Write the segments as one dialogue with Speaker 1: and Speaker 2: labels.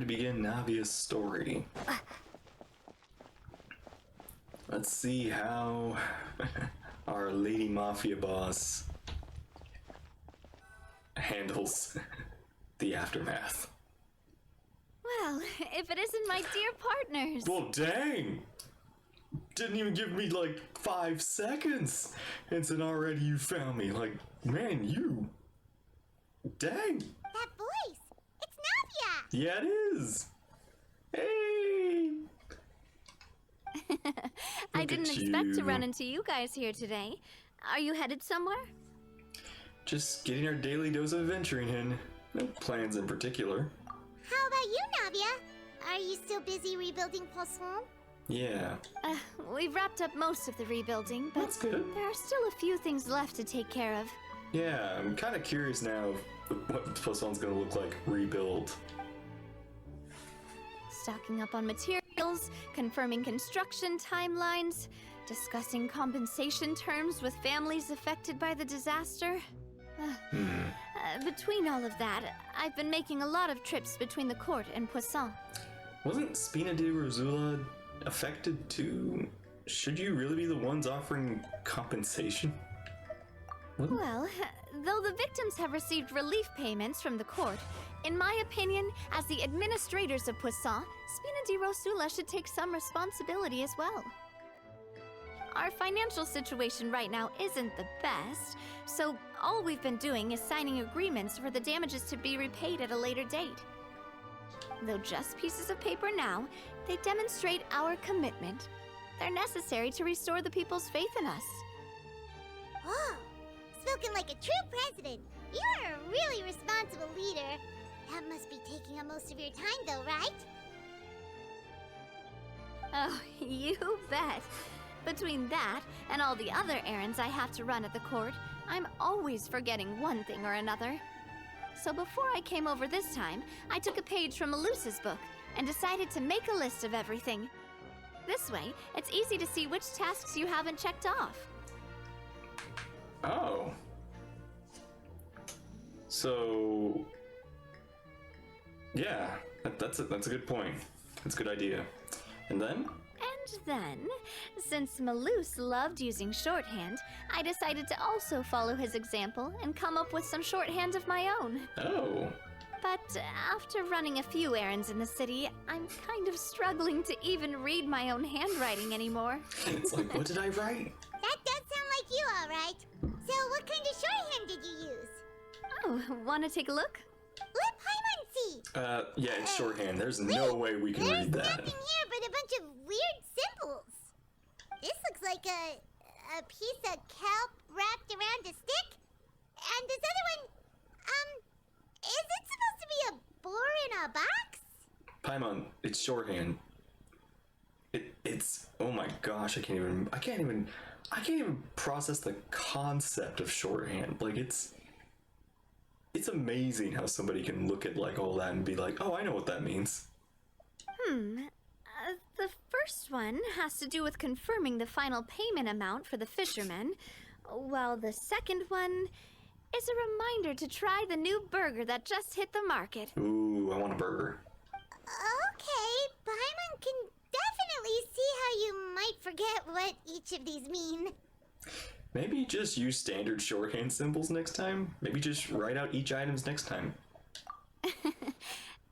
Speaker 1: begin Navia's story. Let's see how our lady mafia boss handles the aftermath.
Speaker 2: Well, if it isn't my dear partners.
Speaker 1: Well, dang! Didn't even give me like 5 seconds, and then already you found me. Like, man, you. Dang!
Speaker 3: That voice! It's Navia!
Speaker 1: Yeah, it is! Hey!
Speaker 2: I didn't expect to run into you guys here today. Are you headed somewhere?
Speaker 1: Just getting our daily dose of adventuring in. No plans in particular.
Speaker 3: How about you, Navia? Are you still busy rebuilding Poisson?
Speaker 1: Yeah.
Speaker 2: We've wrapped up most of the rebuilding, but
Speaker 1: That's good.
Speaker 2: there are still a few things left to take care of.
Speaker 1: Yeah, I'm kind of curious now what Poisson's gonna look like rebuild.
Speaker 2: Stocking up on materials, confirming construction timelines, discussing compensation terms with families affected by the disaster. Between all of that, I've been making a lot of trips between the court and Poisson.
Speaker 1: Wasn't Spina di Rosula affected too? Should you really be the ones offering compensation?
Speaker 2: Well, though the victims have received relief payments from the court, in my opinion, as the administrators of Poisson, Spina di Rosula should take some responsibility as well. Our financial situation right now isn't the best, so all we've been doing is signing agreements for the damages to be repaid at a later date. Though just pieces of paper now, they demonstrate our commitment. They're necessary to restore the people's faith in us.
Speaker 3: Whoa! Spoken like a true president. You're a really responsible leader. That must be taking up most of your time though, right?
Speaker 2: Oh, you bet. Between that and all the other errands I have to run at the court, I'm always forgetting one thing or another. So before I came over this time, I took a page from Melusa's book and decided to make a list of everything. This way, it's easy to see which tasks you haven't checked off.
Speaker 1: Oh. So, yeah, that's a good point. That's a good idea. And then?
Speaker 2: And then, since Melus loved using shorthand, I decided to also follow his example and come up with some shorthand of my own.
Speaker 1: Oh.
Speaker 2: But after running a few errands in the city, I'm kind of struggling to even read my own handwriting anymore.
Speaker 1: It's like, what did I write?
Speaker 3: That does sound like you, all right. So what kind of shorthand did you use?
Speaker 2: Oh, want to take a look?
Speaker 3: Let Paimon see.
Speaker 1: Yeah, it's shorthand. There's no way we can read
Speaker 3: There's
Speaker 1: that.
Speaker 3: nothing here but a bunch of weird symbols. This looks like a piece of kelp wrapped around a stick. And this other one, is it supposed to be a boar in a box?
Speaker 1: Paimon, it's shorthand. It's oh my gosh, I can't even process the concept of shorthand. Like it's amazing how somebody can look at like all that and be like, oh, I know what that means.
Speaker 2: The first one has to do with confirming the final payment amount for the fishermen, while the second one is a reminder to try the new burger that just hit the market.
Speaker 1: Ooh, I want a burger.
Speaker 3: Okay, Paimon can definitely see how you might forget what each of these mean.
Speaker 1: Maybe just use standard shorthand symbols next time. Maybe just write out each item's next time.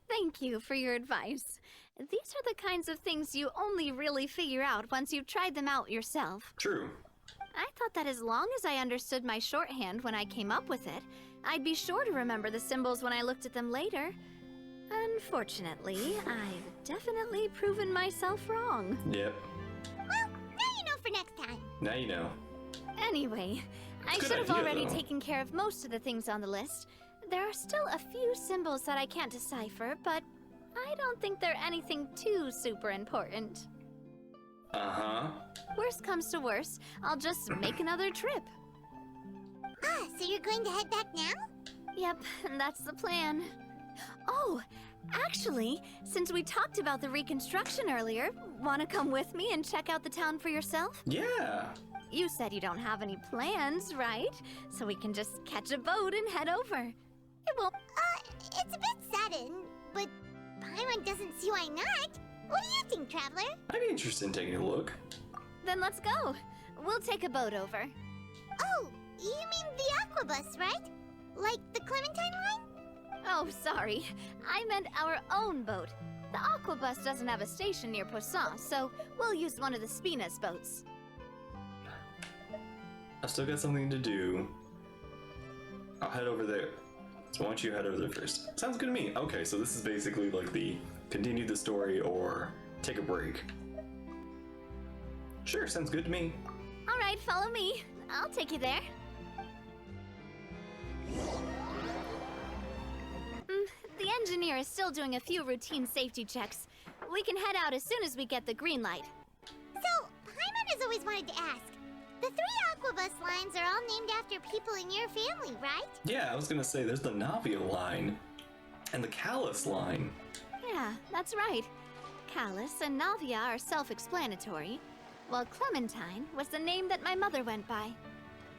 Speaker 2: Thank you for your advice. These are the kinds of things you only really figure out once you've tried them out yourself.
Speaker 1: True.
Speaker 2: I thought that as long as I understood my shorthand when I came up with it, I'd be sure to remember the symbols when I looked at them later. Unfortunately, I've definitely proven myself wrong.
Speaker 1: Yep.
Speaker 3: Well, now you know for next time.
Speaker 1: Now you know.
Speaker 2: Anyway, I
Speaker 1: It's a
Speaker 2: should
Speaker 1: good
Speaker 2: have
Speaker 1: idea,
Speaker 2: already
Speaker 1: though.
Speaker 2: taken care of most of the things on the list. There are still a few symbols that I can't decipher, but I don't think they're anything too super important.
Speaker 1: Uh-huh.
Speaker 2: Worst comes to worst, I'll just make another trip.
Speaker 3: Ah, so you're going to head back now?
Speaker 2: Yep, that's the plan. Oh, actually, since we talked about the reconstruction earlier, want to come with me and check out the town for yourself?
Speaker 1: Yeah.
Speaker 2: You said you don't have any plans, right? So we can just catch a boat and head over. It won't...
Speaker 3: It's a bit sudden, but Paimon Paimon doesn't see why not. What do you think, Traveler?
Speaker 1: I'd be interested in taking a look.
Speaker 2: Then let's go. We'll take a boat over.
Speaker 3: Oh, you mean the Aquabus, right? Like the Clementine line?
Speaker 2: Oh, sorry. I meant our own boat. The Aquabus doesn't have a station near Poisson, so we'll use one of the Spina's boats.
Speaker 1: I've still got something to do. I'll head over there. So why don't you head over there first? Sounds good to me. Okay, so this is basically like the continue the story or take a break. Sure, sounds good to me.
Speaker 2: All right, follow me. I'll take you there. The engineer is still doing a few routine safety checks. We can head out as soon as we get the green light.
Speaker 3: So, Paimon has always wanted to ask. The 3 Aquabus lines are all named after people in your family, right?
Speaker 1: Yeah, I was gonna say there's the Navia line and the Callus line.
Speaker 2: Yeah, that's right. Callus and Navia are self-explanatory, while Clementine was the name that my mother went by.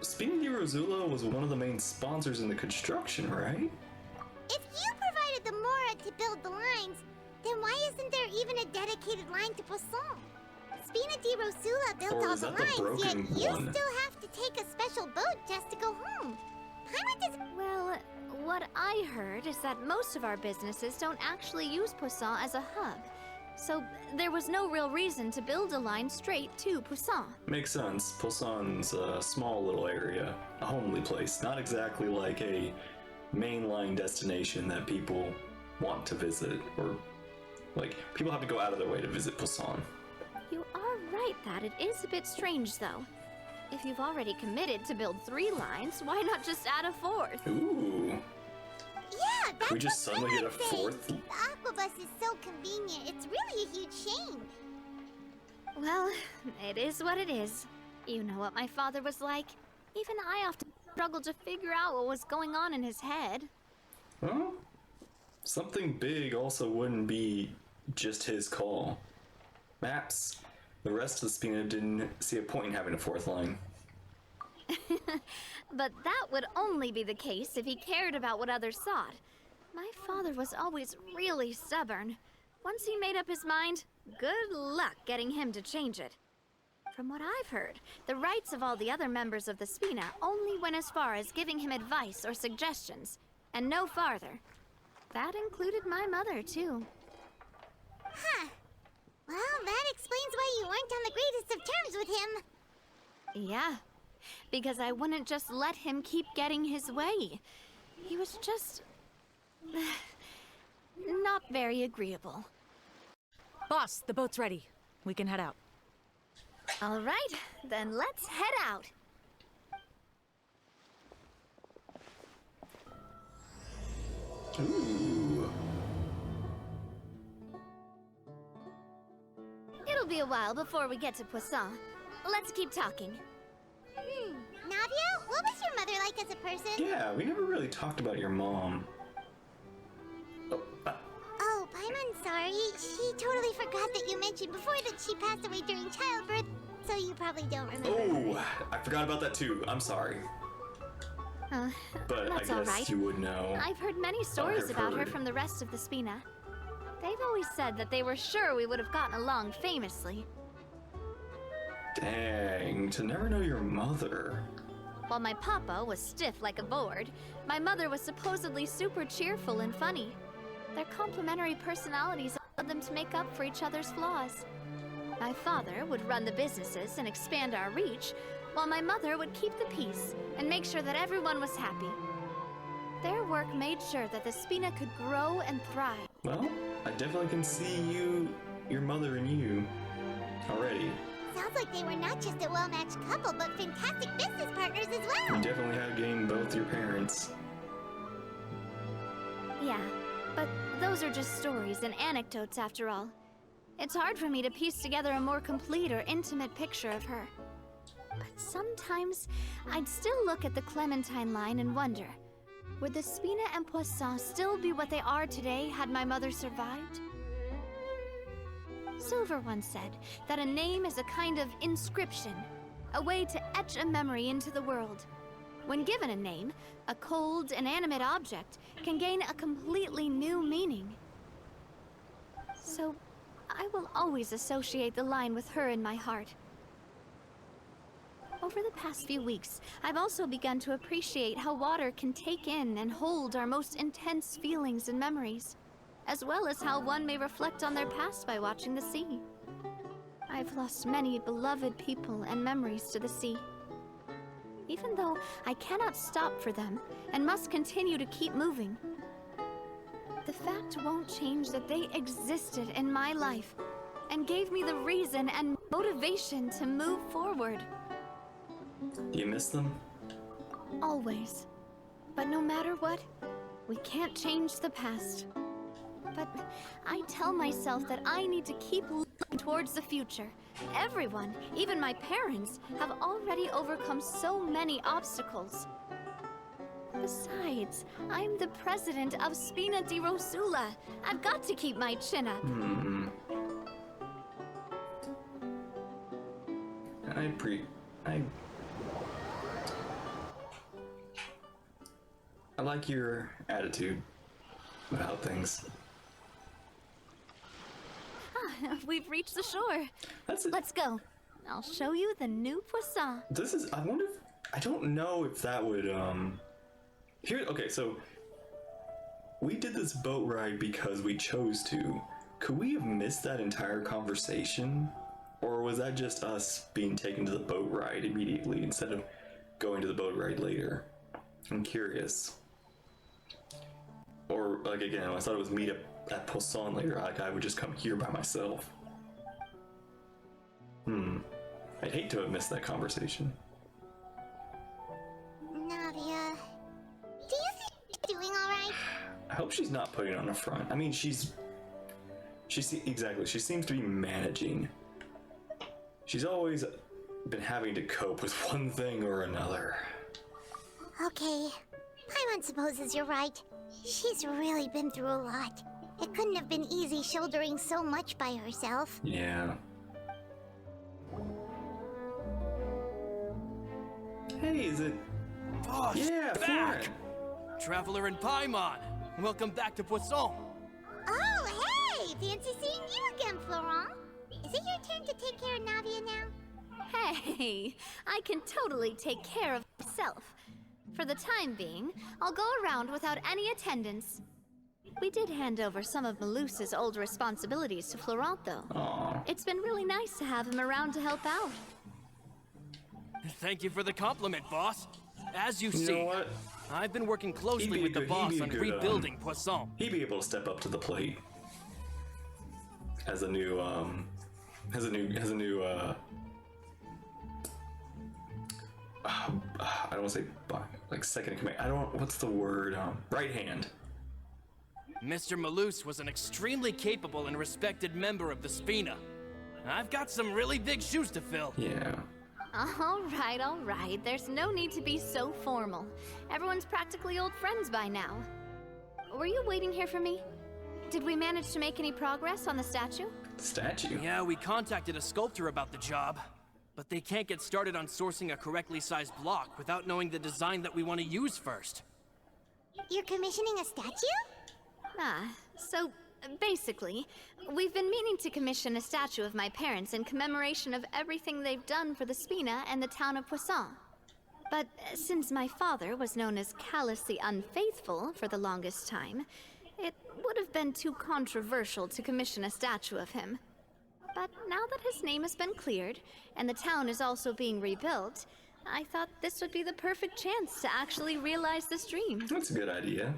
Speaker 1: Spina di Rosula was one of the main sponsors in the construction, right?
Speaker 3: If you provided the Mora to build the lines, then why isn't there even a dedicated line to Poisson? Spina di Rosula built
Speaker 1: Or
Speaker 3: all
Speaker 1: is
Speaker 3: the
Speaker 1: that the
Speaker 3: lines, yet
Speaker 1: broken
Speaker 3: you
Speaker 1: one?
Speaker 3: still have to take a special boat just to go home. Paimon doesn't...
Speaker 2: Well, what I heard is that most of our businesses don't actually use Poisson as a hub, so there was no real reason to build a line straight to Poisson.
Speaker 1: Makes sense. Poisson's a small little area, a homely place, not exactly like a mainline destination that people want to visit, or like people have to go out of their way to visit Poisson.
Speaker 2: You are right that it is a bit strange, though. If you've already committed to build 3 lines, why not just add a 4th?
Speaker 1: Ooh.
Speaker 3: Yeah, that's
Speaker 1: we just
Speaker 3: what
Speaker 1: suddenly get a
Speaker 3: Paimon said.
Speaker 1: 4th?
Speaker 3: The Aquabus is so convenient. It's really a huge shame.
Speaker 2: Well, it is what it is. You know what my father was like. Even I often struggled to figure out what was going on in his head.
Speaker 1: Well, something big also wouldn't be just his call. Maps. The rest of the Spina didn't see a point in having a 4th line.
Speaker 2: But that would only be the case if he cared about what others thought. My father was always really stubborn. Once he made up his mind, good luck getting him to change it. From what I've heard, the rights of all the other members of the Spina only went as far as giving him advice or suggestions, and no farther. That included my mother, too.
Speaker 3: Huh. Well, that explains why you weren't on the greatest of terms with him.
Speaker 2: Yeah, because I wouldn't just let him keep getting his way. He was just... not very agreeable.
Speaker 4: Boss, the boat's ready. We can head out.
Speaker 2: All right, then let's head out.
Speaker 1: Ooh.
Speaker 2: It'll be a while before we get to Poisson. Let's keep talking.
Speaker 3: Navia, what was your mother like as a person?
Speaker 1: Yeah, we never really talked about your mom. Oh,
Speaker 3: Oh, Paimon's sorry. She totally forgot that you mentioned before that she passed away during childbirth, so you probably don't remember.
Speaker 1: oh, I forgot about that too. I'm sorry. But I
Speaker 2: That's all
Speaker 1: guess
Speaker 2: right.
Speaker 1: you would know.
Speaker 2: I've heard many stories
Speaker 1: I've
Speaker 2: about her
Speaker 1: heard.
Speaker 2: from the rest of the Spina. They've always said that they were sure we would have gotten along famously.
Speaker 1: Dang, to never know your mother.
Speaker 2: While my papa was stiff like a board, my mother was supposedly super cheerful and funny. Their complementary personalities allowed them to make up for each other's flaws. My father would run the businesses and expand our reach, while my mother would keep the peace and make sure that everyone was happy. Their work made sure that the Spina could grow and thrive.
Speaker 1: Well, I definitely can see your mother and you already.
Speaker 3: Sounds like they were not just a well-matched couple, but fantastic business partners as
Speaker 1: You
Speaker 3: well.
Speaker 1: definitely have gained both your parents.
Speaker 2: Yeah, but those are just stories and anecdotes after all. It's hard for me to piece together a more complete or intimate picture of her. But sometimes, I'd still look at the Clementine line and wonder, would the Spina and Poisson still be what they are today had my mother survived? Silver once said that a name is a kind of inscription, a way to etch a memory into the world. When given a name, a cold, inanimate object can gain a completely new meaning. So, I will always associate the line with her in my heart. Over the past few weeks, I've also begun to appreciate how water can take in and hold our most intense feelings and memories, as well as how one may reflect on their past by watching the sea. I've lost many beloved people and memories to the sea. Even though I cannot stop for them and must continue to keep moving, the fact won't change that they existed in my life and gave me the reason and motivation to move forward.
Speaker 1: Do you miss them?
Speaker 2: Always. But no matter what, we can't change the past. But I tell myself that I need to keep looking towards the future. Everyone, even my parents, have already overcome so many obstacles. Besides, I'm the president of Spina di Rosula. I've got to keep my chin up.
Speaker 1: I like your attitude about things.
Speaker 2: We've reached the shore. Let's go. I'll show you the new poisson.
Speaker 1: I wonder if, I don't know if that would, okay, so we did this boat ride because we chose to. Could we have missed that entire conversation? Or was that just us being taken to the boat ride immediately instead of going to the boat ride later? I'm curious. Or, like, again, I thought it was meet up at Poisson later, like I would just come here by myself. I'd hate to have missed that conversation.
Speaker 3: Navia, do you think she's doing alright?
Speaker 1: I hope she's not putting on a front. I mean, exactly, she seems to be managing. She's always been having to cope with one thing or another.
Speaker 3: Okay, Paimon supposes you're right. She's really been through a lot. It couldn't have been easy shouldering so much by herself.
Speaker 1: Yeah. Hey, is it?
Speaker 5: Boss,
Speaker 1: Yeah,
Speaker 5: back!
Speaker 1: Florent.
Speaker 5: Traveler and Paimon, welcome back to Poisson.
Speaker 3: Oh, hey! Fancy seeing you again, Florent. Is it your turn to take care of Navia now?
Speaker 2: Hey, I can totally take care of myself. For the time being, I'll go around without any attendance. We did hand over some of Malus's old responsibilities to Florent, though.
Speaker 1: Aww.
Speaker 2: It's been really nice to have him around to help out.
Speaker 5: Thank you for the compliment, boss. As you
Speaker 1: You
Speaker 5: see,
Speaker 1: know what?
Speaker 5: I've been working closely with the
Speaker 1: he'd
Speaker 5: boss
Speaker 1: be a
Speaker 5: on
Speaker 1: good,
Speaker 5: rebuilding Poisson.
Speaker 1: He'd be able to step up to the plate as a new, I don't want to say like second in command. What's the word? Right hand.
Speaker 5: Mr. Malus was an extremely capable and respected member of the Spina. I've got some really big shoes to fill.
Speaker 1: Yeah.
Speaker 2: All right. There's no need to be so formal. Everyone's practically old friends by now. Were you waiting here for me? Did we manage to make any progress on the statue?
Speaker 1: Statue.
Speaker 5: Yeah, we contacted a sculptor about the job, but they can't get started on sourcing a correctly sized block without knowing the design that we want to use first.
Speaker 3: You're commissioning a statue?
Speaker 2: So basically, we've been meaning to commission a statue of my parents in commemoration of everything they've done for the Spina and the town of Poisson. But since my father was known as Callus the Unfaithful for the longest time, it would have been too controversial to commission a statue of him. But now that his name has been cleared, and the town is also being rebuilt, I thought this would be the perfect chance to actually realize this dream.
Speaker 1: That's a good idea.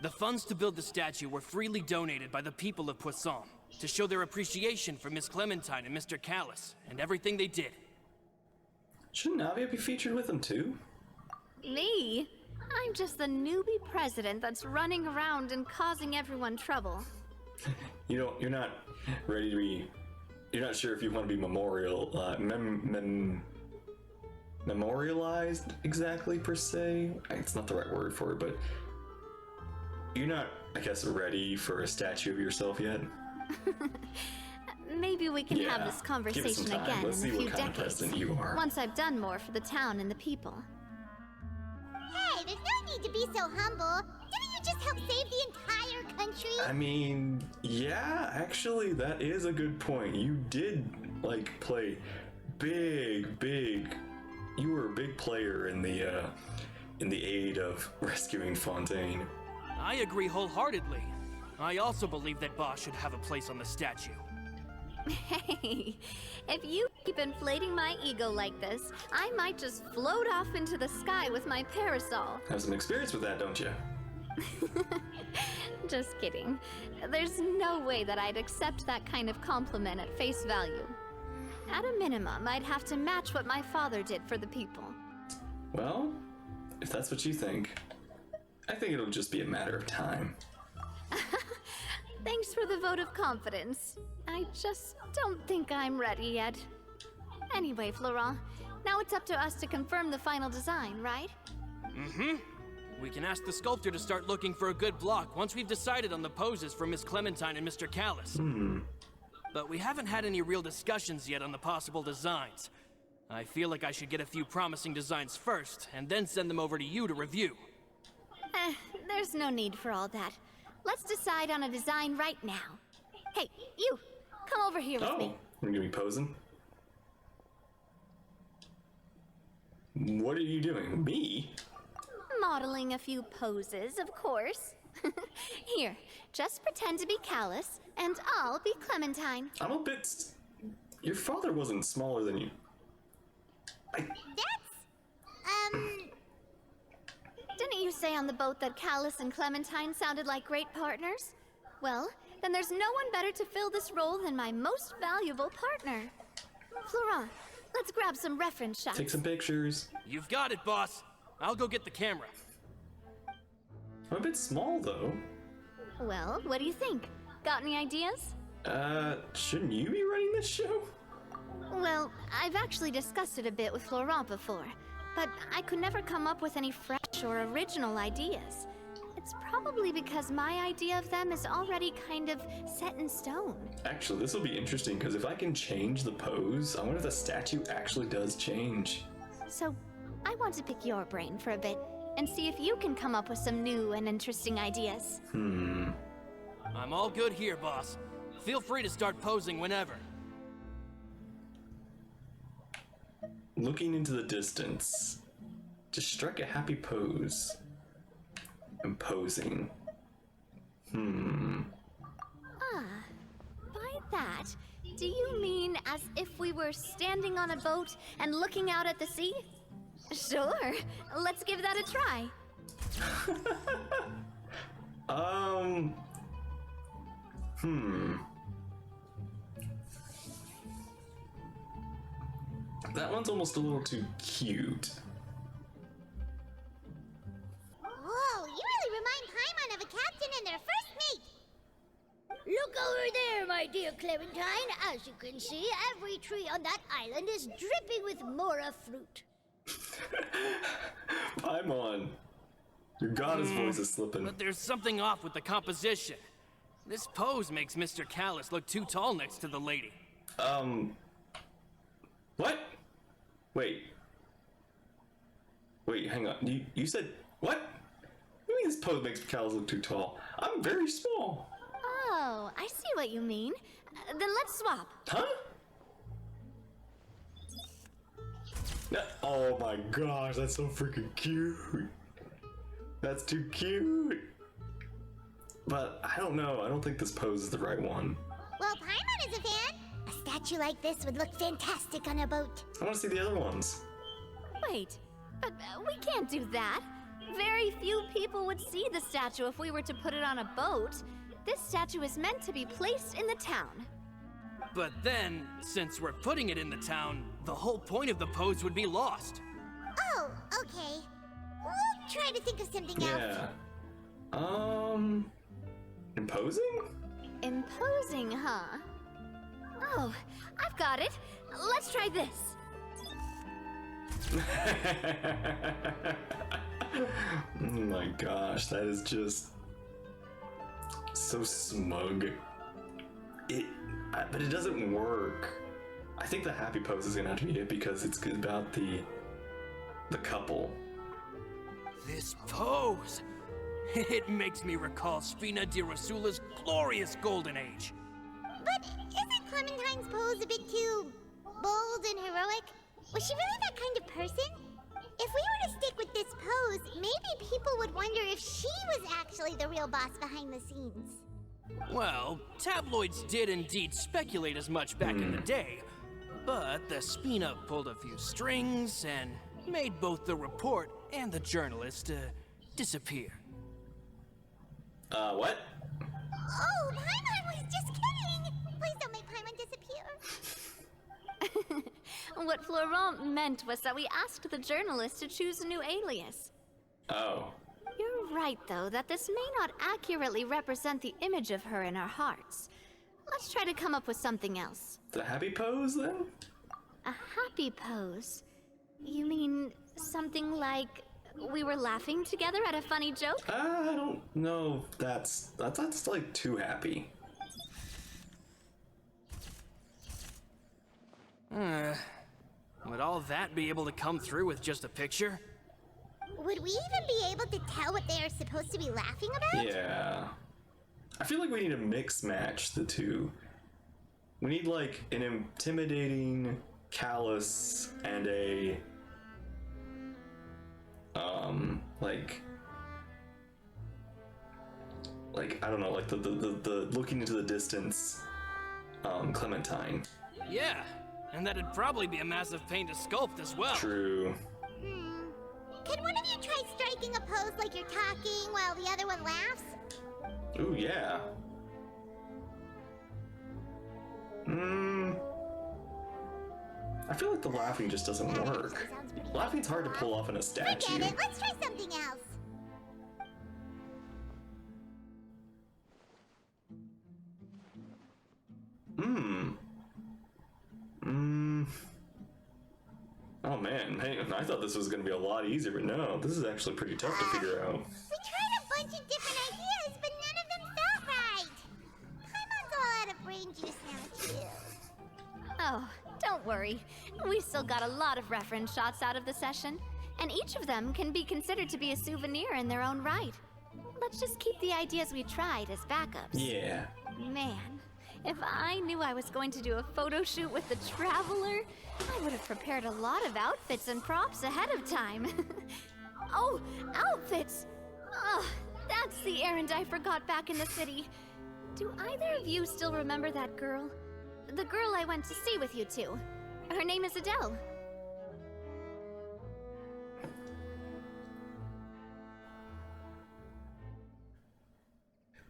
Speaker 5: The funds to build the statue were freely donated by the people of Poisson to show their appreciation for Miss Clementine and Mr. Callus and everything they did.
Speaker 1: Shouldn't Navia be featured with them too?
Speaker 2: Me? I'm just the newbie president that's running around and causing everyone trouble.
Speaker 1: You're not ready to be. You're not sure if you want to be memorialized exactly per se. It's not the right word for it, but you're not, I guess, ready for a statue of yourself yet.
Speaker 2: Maybe we can have this
Speaker 1: Give it
Speaker 2: conversation
Speaker 1: some time.
Speaker 2: again
Speaker 1: Let's
Speaker 2: in
Speaker 1: see
Speaker 2: a few
Speaker 1: what kind of
Speaker 2: decades.
Speaker 1: president you are.
Speaker 2: Once I've done more for the town and the people.
Speaker 3: Hey, there's no need to be so humble. Didn't you just help save the entire country?
Speaker 1: I mean, yeah, actually, that is a good point. You did, like, play big. You were a big player in the aid of rescuing Fontaine.
Speaker 5: I agree wholeheartedly. I also believe that Boss should have a place on the statue.
Speaker 2: Hey, if you keep inflating my ego like this, I might just float off into the sky with my parasol.
Speaker 1: Have some experience with that, don't you?
Speaker 2: Just kidding. There's no way that I'd accept that kind of compliment at face value. At a minimum, I'd have to match what my father did for the people.
Speaker 1: Well, if that's what you think, I think it'll just be a matter of time.
Speaker 2: Thanks for the vote of confidence. I just don't think I'm ready yet. Anyway, Florent, now it's up to us to confirm the final design, right?
Speaker 5: Mm-hmm. We can ask the sculptor to start looking for a good block once we've decided on the poses for Miss Clementine and Mr. Callis. But we haven't had any real discussions yet on the possible designs. I feel like I should get a few promising designs first, and then send them over to you to review.
Speaker 2: There's no need for all that. Let's decide on a design right now. Hey, you! Come over here with me.
Speaker 1: You're gonna be posing? What are you doing? Me?
Speaker 2: Modeling a few poses, of course. Here, just pretend to be Callis, and I'll be Clementine.
Speaker 1: I'm a bit... Your father wasn't smaller than you.
Speaker 2: Didn't you say on the boat that Callis and Clementine sounded like great partners? Well, then there's no one better to fill this role than my most valuable partner. Florent, let's grab some reference shots.
Speaker 1: Take some pictures.
Speaker 5: You've got it, boss. I'll go get the camera.
Speaker 1: I'm a bit small, though.
Speaker 2: Well, what do you think? Got any ideas?
Speaker 1: Shouldn't you be running this show?
Speaker 2: Well, I've actually discussed it a bit with Florent before, but I could never come up with any fresh or original ideas. It's probably because my idea of them is already kind of set in stone.
Speaker 1: Actually, this will be interesting, because if I can change the pose, I wonder if the statue actually does change.
Speaker 2: So, I want to pick your brain for a bit, and see if you can come up with some new and interesting ideas.
Speaker 5: I'm all good here, boss. Feel free to start posing whenever.
Speaker 1: Looking into the distance. Just strike a happy pose. And posing.
Speaker 2: By that, do you mean as if we were standing on a boat and looking out at the sea? Sure, let's give that a try.
Speaker 1: That one's almost a little too cute.
Speaker 3: Whoa, you really remind Paimon of a captain and their first mate. Look over there, my dear Clementine. As you can see, every tree on that island is dripping with mora fruit.
Speaker 1: Paimon. Your goddess voice is slipping.
Speaker 5: But there's something off with the composition. This pose makes Mr. Callis look too tall next to the lady.
Speaker 1: What? Wait, hang on. You said, what? What do you mean this pose makes Callis look too tall? I'm very small.
Speaker 2: Oh, I see what you mean. Then let's swap.
Speaker 1: Huh? Oh my gosh, that's so freaking cute. That's too cute. But I don't know. I don't think this pose is the right one.
Speaker 3: Well, Paimon is a fan. A statue like this would look fantastic on a boat.
Speaker 1: I want to see the other ones.
Speaker 2: Wait, but we can't do that. Very few people would see the statue if we were to put it on a boat. This statue is meant to be placed in the town.
Speaker 5: But then, since we're putting it in the town, the whole point of the pose would be lost.
Speaker 3: Oh, okay. We'll try to think of something else.
Speaker 1: Yeah. Imposing?
Speaker 2: Imposing, huh? Oh, I've got it. Let's try this.
Speaker 1: Oh my gosh, that is just so smug. But it doesn't work. I think the happy pose is gonna have to be it because it's about the couple.
Speaker 5: This pose! It makes me recall Spina di Rosula's glorious golden age.
Speaker 3: But isn't Clementine's pose a bit too bold and heroic? Was she really that kind of person? If we were to stick with this pose, maybe people would wonder if she was actually the real boss behind the scenes.
Speaker 5: Well, tabloids did indeed speculate as much back in the day, but the Spina pulled a few strings and made both the report and the journalist disappear.
Speaker 1: What?
Speaker 3: Oh, Paimon was just kidding! Please don't make Paimon disappear.
Speaker 2: What Florent meant was that we asked the journalist to choose a new alias.
Speaker 1: Oh.
Speaker 2: You're right, though, that this may not accurately represent the image of her in our hearts. Let's try to come up with something else.
Speaker 1: The happy pose, then?
Speaker 2: A happy pose? You mean something like we were laughing together at a funny joke?
Speaker 1: I don't know. That's like too happy.
Speaker 5: Would all that be able to come through with just a picture?
Speaker 3: Would we even be able to tell what they are supposed to be laughing about?
Speaker 1: Yeah. I feel like we need to mix match the two. We need like an intimidating callous and a like I don't know, like the looking into the distance Clementine.
Speaker 5: Yeah, and that'd probably be a massive pain to sculpt as well.
Speaker 1: True.
Speaker 3: Can one of you try striking a pose like you're talking while the other one laughs?
Speaker 1: Ooh, yeah. I feel like the laughing just doesn't work. Laughing's hard to pull off in a statue.
Speaker 3: Forget it, let's try something else.
Speaker 1: Oh man, hey, I thought this was gonna be a lot easier, but no, this is actually pretty tough to figure out.
Speaker 3: We tried a bunch of different ideas, but none of them felt right. Paimon's all out of brain juice now, too.
Speaker 2: Oh, don't worry. We still got a lot of reference shots out of the session, and each of them can be considered to be a souvenir in their own right. Let's just keep the ideas we tried as backups.
Speaker 1: Yeah.
Speaker 2: Man, if I knew I was going to do a photo shoot with the Traveler, I would have prepared a lot of outfits and props ahead of time. Oh, outfits! Oh, that's the errand I forgot back in the city. Do either of you still remember that girl? The girl I went to see with you two. Her name is Adele.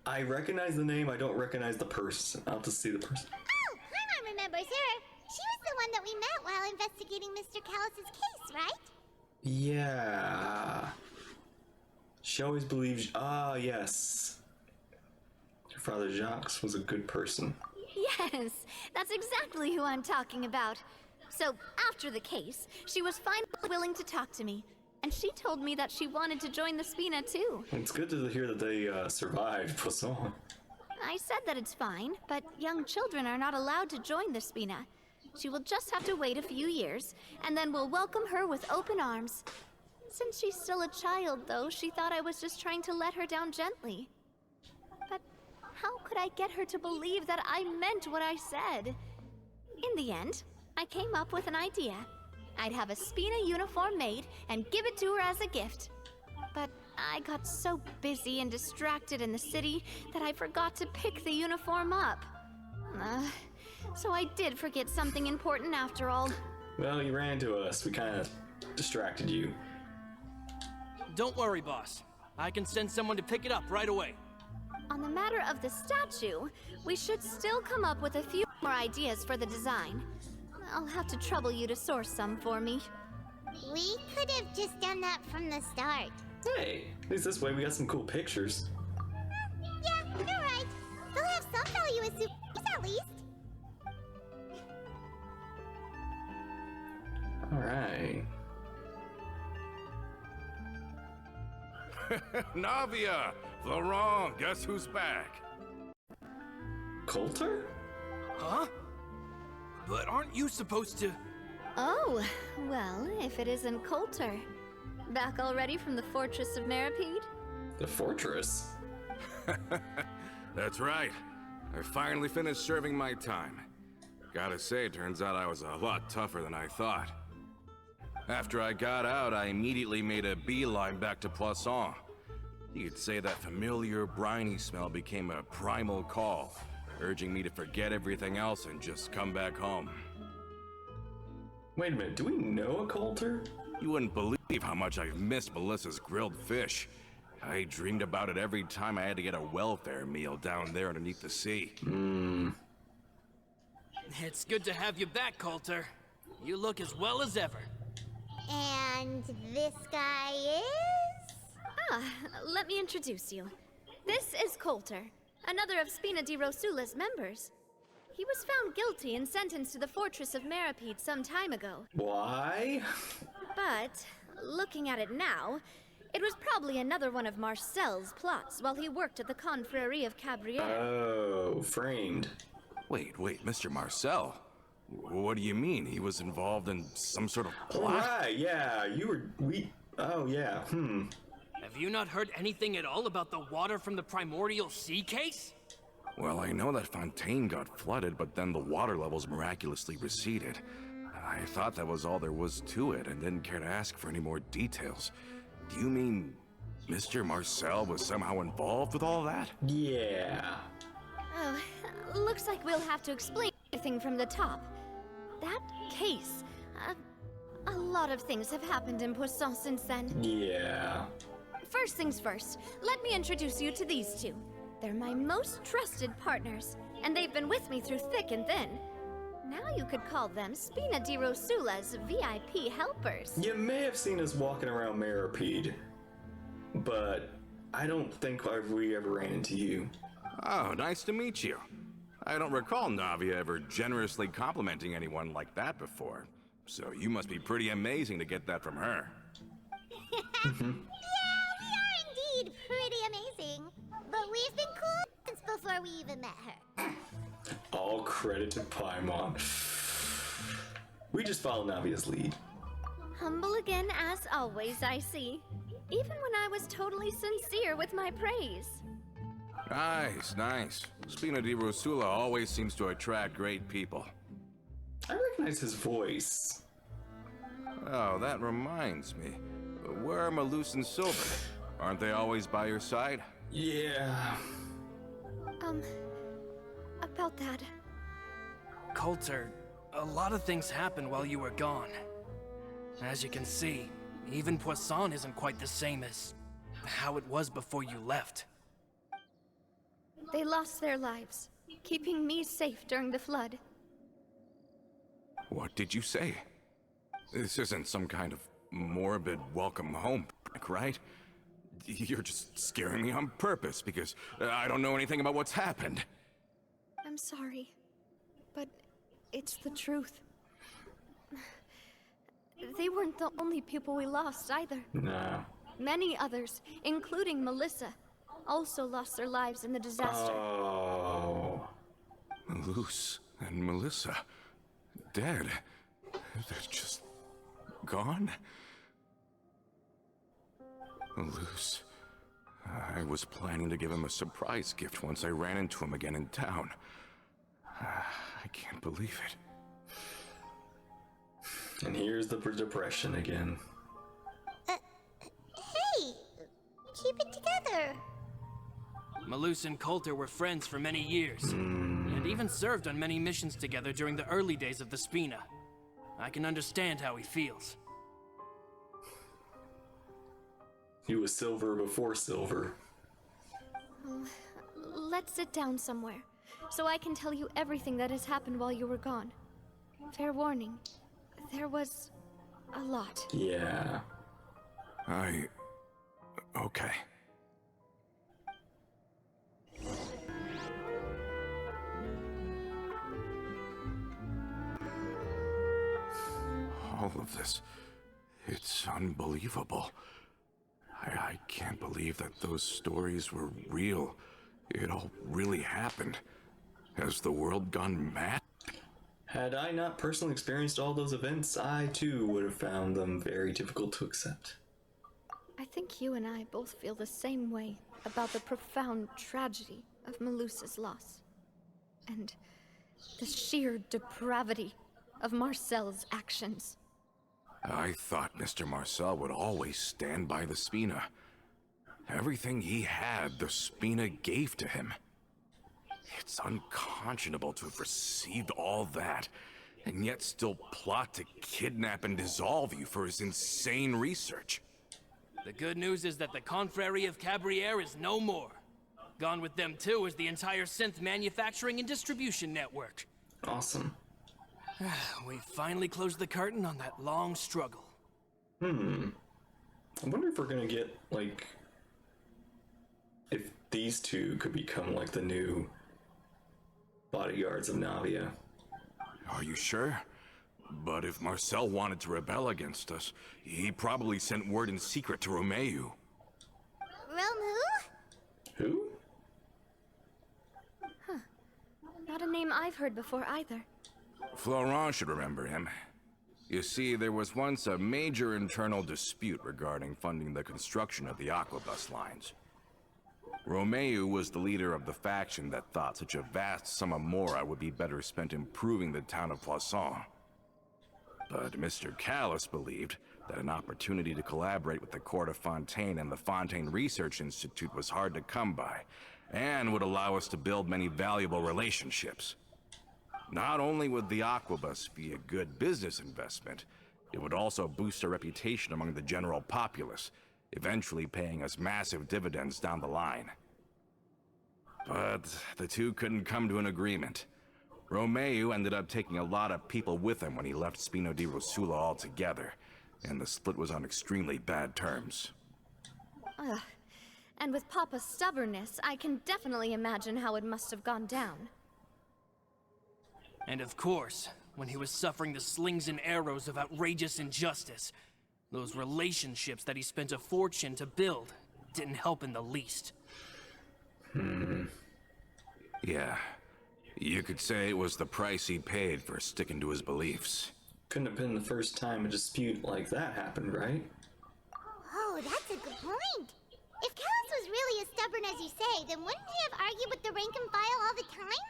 Speaker 1: I recognize the name, I don't recognize the person. I'll have to see the person.
Speaker 3: Oh, Paimon remembers her. She was the one that we met while investigating Mr. Callus's case, right?
Speaker 1: Yeah. She always believed. Ah, yes. Your father Jacques was a good person.
Speaker 2: Yes, that's exactly who I'm talking about. So, after the case, she was finally willing to talk to me. And she told me that she wanted to join the Spina too.
Speaker 1: It's good to hear that they survived Poisson.
Speaker 2: I said that it's fine, but young children are not allowed to join the Spina. She will just have to wait a few years, and then we'll welcome her with open arms. Since she's still a child, though, she thought I was just trying to let her down gently. But how could I get her to believe that I meant what I said? In the end, I came up with an idea. I'd have a Spina uniform made and give it to her as a gift. But I got so busy and distracted in the city that I forgot to pick the uniform up. So I did forget something important after all.
Speaker 1: Well, you ran into us. We kind of distracted you.
Speaker 5: Don't worry, boss. I can send someone to pick it up right away.
Speaker 2: On the matter of the statue, we should still come up with a few more ideas for the design. I'll have to trouble you to source some for me.
Speaker 3: We could have just done that from the start.
Speaker 1: Hey, at least this way we got some cool pictures.
Speaker 3: Yeah, you're right. They'll have some value as souvenirs at least.
Speaker 1: Alright.
Speaker 6: Navia! Florent, guess who's back?
Speaker 1: Coulter?
Speaker 5: Huh? But aren't you supposed to...
Speaker 2: Oh, well, if it isn't Coulter. Back already from the Fortress of Meripede?
Speaker 1: The fortress?
Speaker 6: That's right. I finally finished serving my time. Gotta say, it turns out I was a lot tougher than I thought. After I got out, I immediately made a beeline back to Poisson. You could say that familiar briny smell became a primal call, urging me to forget everything else and just come back home.
Speaker 1: Wait a minute, do we know a Coulter?
Speaker 6: You wouldn't believe how much I've missed Melissa's grilled fish. I dreamed about it every time I had to get a welfare meal down there underneath the sea.
Speaker 5: It's good to have you back, Coulter. You look as well as ever.
Speaker 3: And this guy is?
Speaker 2: Ah, let me introduce you. This is Coulter, another of Spina di Rosula's members. He was found guilty and sentenced to the fortress of Meripede some time ago.
Speaker 1: Why?
Speaker 2: But, looking at it now, it was probably another one of Marcel's plots while he worked at the Confrérie of Cabrières.
Speaker 1: Oh, framed.
Speaker 6: Wait, Mr. Marcel? What do you mean? He was involved in some sort of plot?
Speaker 1: Right, yeah, oh yeah,
Speaker 5: Have you not heard anything at all about the water from the primordial sea case?
Speaker 6: Well, I know that Fontaine got flooded, but then the water levels miraculously receded. I thought that was all there was to it and didn't care to ask for any more details. Do you mean Mr. Marcel was somehow involved with all that?
Speaker 1: Yeah.
Speaker 2: Oh, looks like we'll have to explain everything from the top. That case, a lot of things have happened in Poisson since then.
Speaker 1: Yeah.
Speaker 2: First things first, let me introduce you to these two. They're my most trusted partners, and they've been with me through thick and thin. Now you could call them Spina di Rosula's VIP helpers.
Speaker 1: You may have seen us walking around Meripede, but I don't think we ever ran into you.
Speaker 6: Oh, nice to meet you. I don't recall Navia ever generously complimenting anyone like that before. So you must be pretty amazing to get that from her.
Speaker 3: Yeah, we are indeed pretty amazing. But we've been cool since before we even met her.
Speaker 1: All credit to Paimon. We just follow Navia's lead.
Speaker 2: Humble again as always, I see. Even when I was totally sincere with my praise.
Speaker 6: Nice. Spina di Rosula always seems to attract great people.
Speaker 1: I recognize his voice.
Speaker 6: Oh, that reminds me. Where are Malus and Silver? Aren't they always by your side?
Speaker 1: Yeah.
Speaker 2: About that.
Speaker 5: Coulter, a lot of things happened while you were gone. As you can see, even Poisson isn't quite the same as how it was before you left.
Speaker 2: They lost their lives, keeping me safe during the flood.
Speaker 6: What did you say? This isn't some kind of morbid welcome home prank, right? You're just scaring me on purpose because I don't know anything about what's happened.
Speaker 2: I'm sorry, but it's the truth. They weren't the only people we lost either.
Speaker 1: No.
Speaker 2: Many others, including Melissa, also lost their lives in the disaster.
Speaker 1: Oh.
Speaker 6: Malus and Melissa, dead. They're just gone? Malus. I was planning to give him a surprise gift once I ran into him again in town. I can't believe it.
Speaker 1: And here's the depression again.
Speaker 3: Hey! Keep it together!
Speaker 5: Malus and Coulter were friends for many years, and even served on many missions together during the early days of the Spina. I can understand how he feels.
Speaker 1: He was Silver before Silver.
Speaker 2: Let's sit down somewhere, so I can tell you everything that has happened while you were gone. Fair warning, there was a lot.
Speaker 1: Yeah.
Speaker 6: Okay. All of this, it's unbelievable. I can't believe that those stories were real. It all really happened. Has the world gone mad?
Speaker 1: Had I not personally experienced all those events, I too would have found them very difficult to accept.
Speaker 2: I think you and I both feel the same way about the profound tragedy of Melusa's loss. And the sheer depravity of Marcel's actions.
Speaker 6: I thought Mr. Marcel would always stand by the Spina. Everything he had, the Spina gave to him. It's unconscionable to have received all that, and yet still plot to kidnap and dissolve you for his insane research.
Speaker 5: The good news is that the Confrérie of Cabriere is no more. Gone with them too is the entire synth manufacturing and distribution network.
Speaker 1: Awesome.
Speaker 5: We finally closed the curtain on that long struggle.
Speaker 1: I wonder if we're gonna get, like, if these two could become, like, the new bodyguards of Navia.
Speaker 6: Are you sure? But if Marcel wanted to rebel against us, he probably sent word in secret to Romeu.
Speaker 3: Romeu?
Speaker 1: Who?
Speaker 2: Not a name I've heard before either.
Speaker 6: Florent should remember him. You see, there was once a major internal dispute regarding funding the construction of the Aquabus lines. Romeu was the leader of the faction that thought such a vast sum of mora would be better spent improving the town of Poisson. But Mr. Callis believed that an opportunity to collaborate with the Court of Fontaine and the Fontaine Research Institute was hard to come by, and would allow us to build many valuable relationships. Not only would the Aquabus be a good business investment, it would also boost our reputation among the general populace, eventually paying us massive dividends down the line. But the two couldn't come to an agreement. Romeu ended up taking a lot of people with him when he left Spina di Rosula altogether, and the split was on extremely bad terms.
Speaker 2: Ugh. And with Papa's stubbornness, I can definitely imagine how it must have gone down.
Speaker 5: And of course, when he was suffering the slings and arrows of outrageous injustice, those relationships that he spent a fortune to build didn't help in the least.
Speaker 6: Yeah, you could say it was the price he paid for sticking to his beliefs.
Speaker 1: Couldn't have been the first time a dispute like that happened, right?
Speaker 3: Oh, that's a good point. If Callis was really as stubborn as you say, then wouldn't he have argued with the rank and file all the time?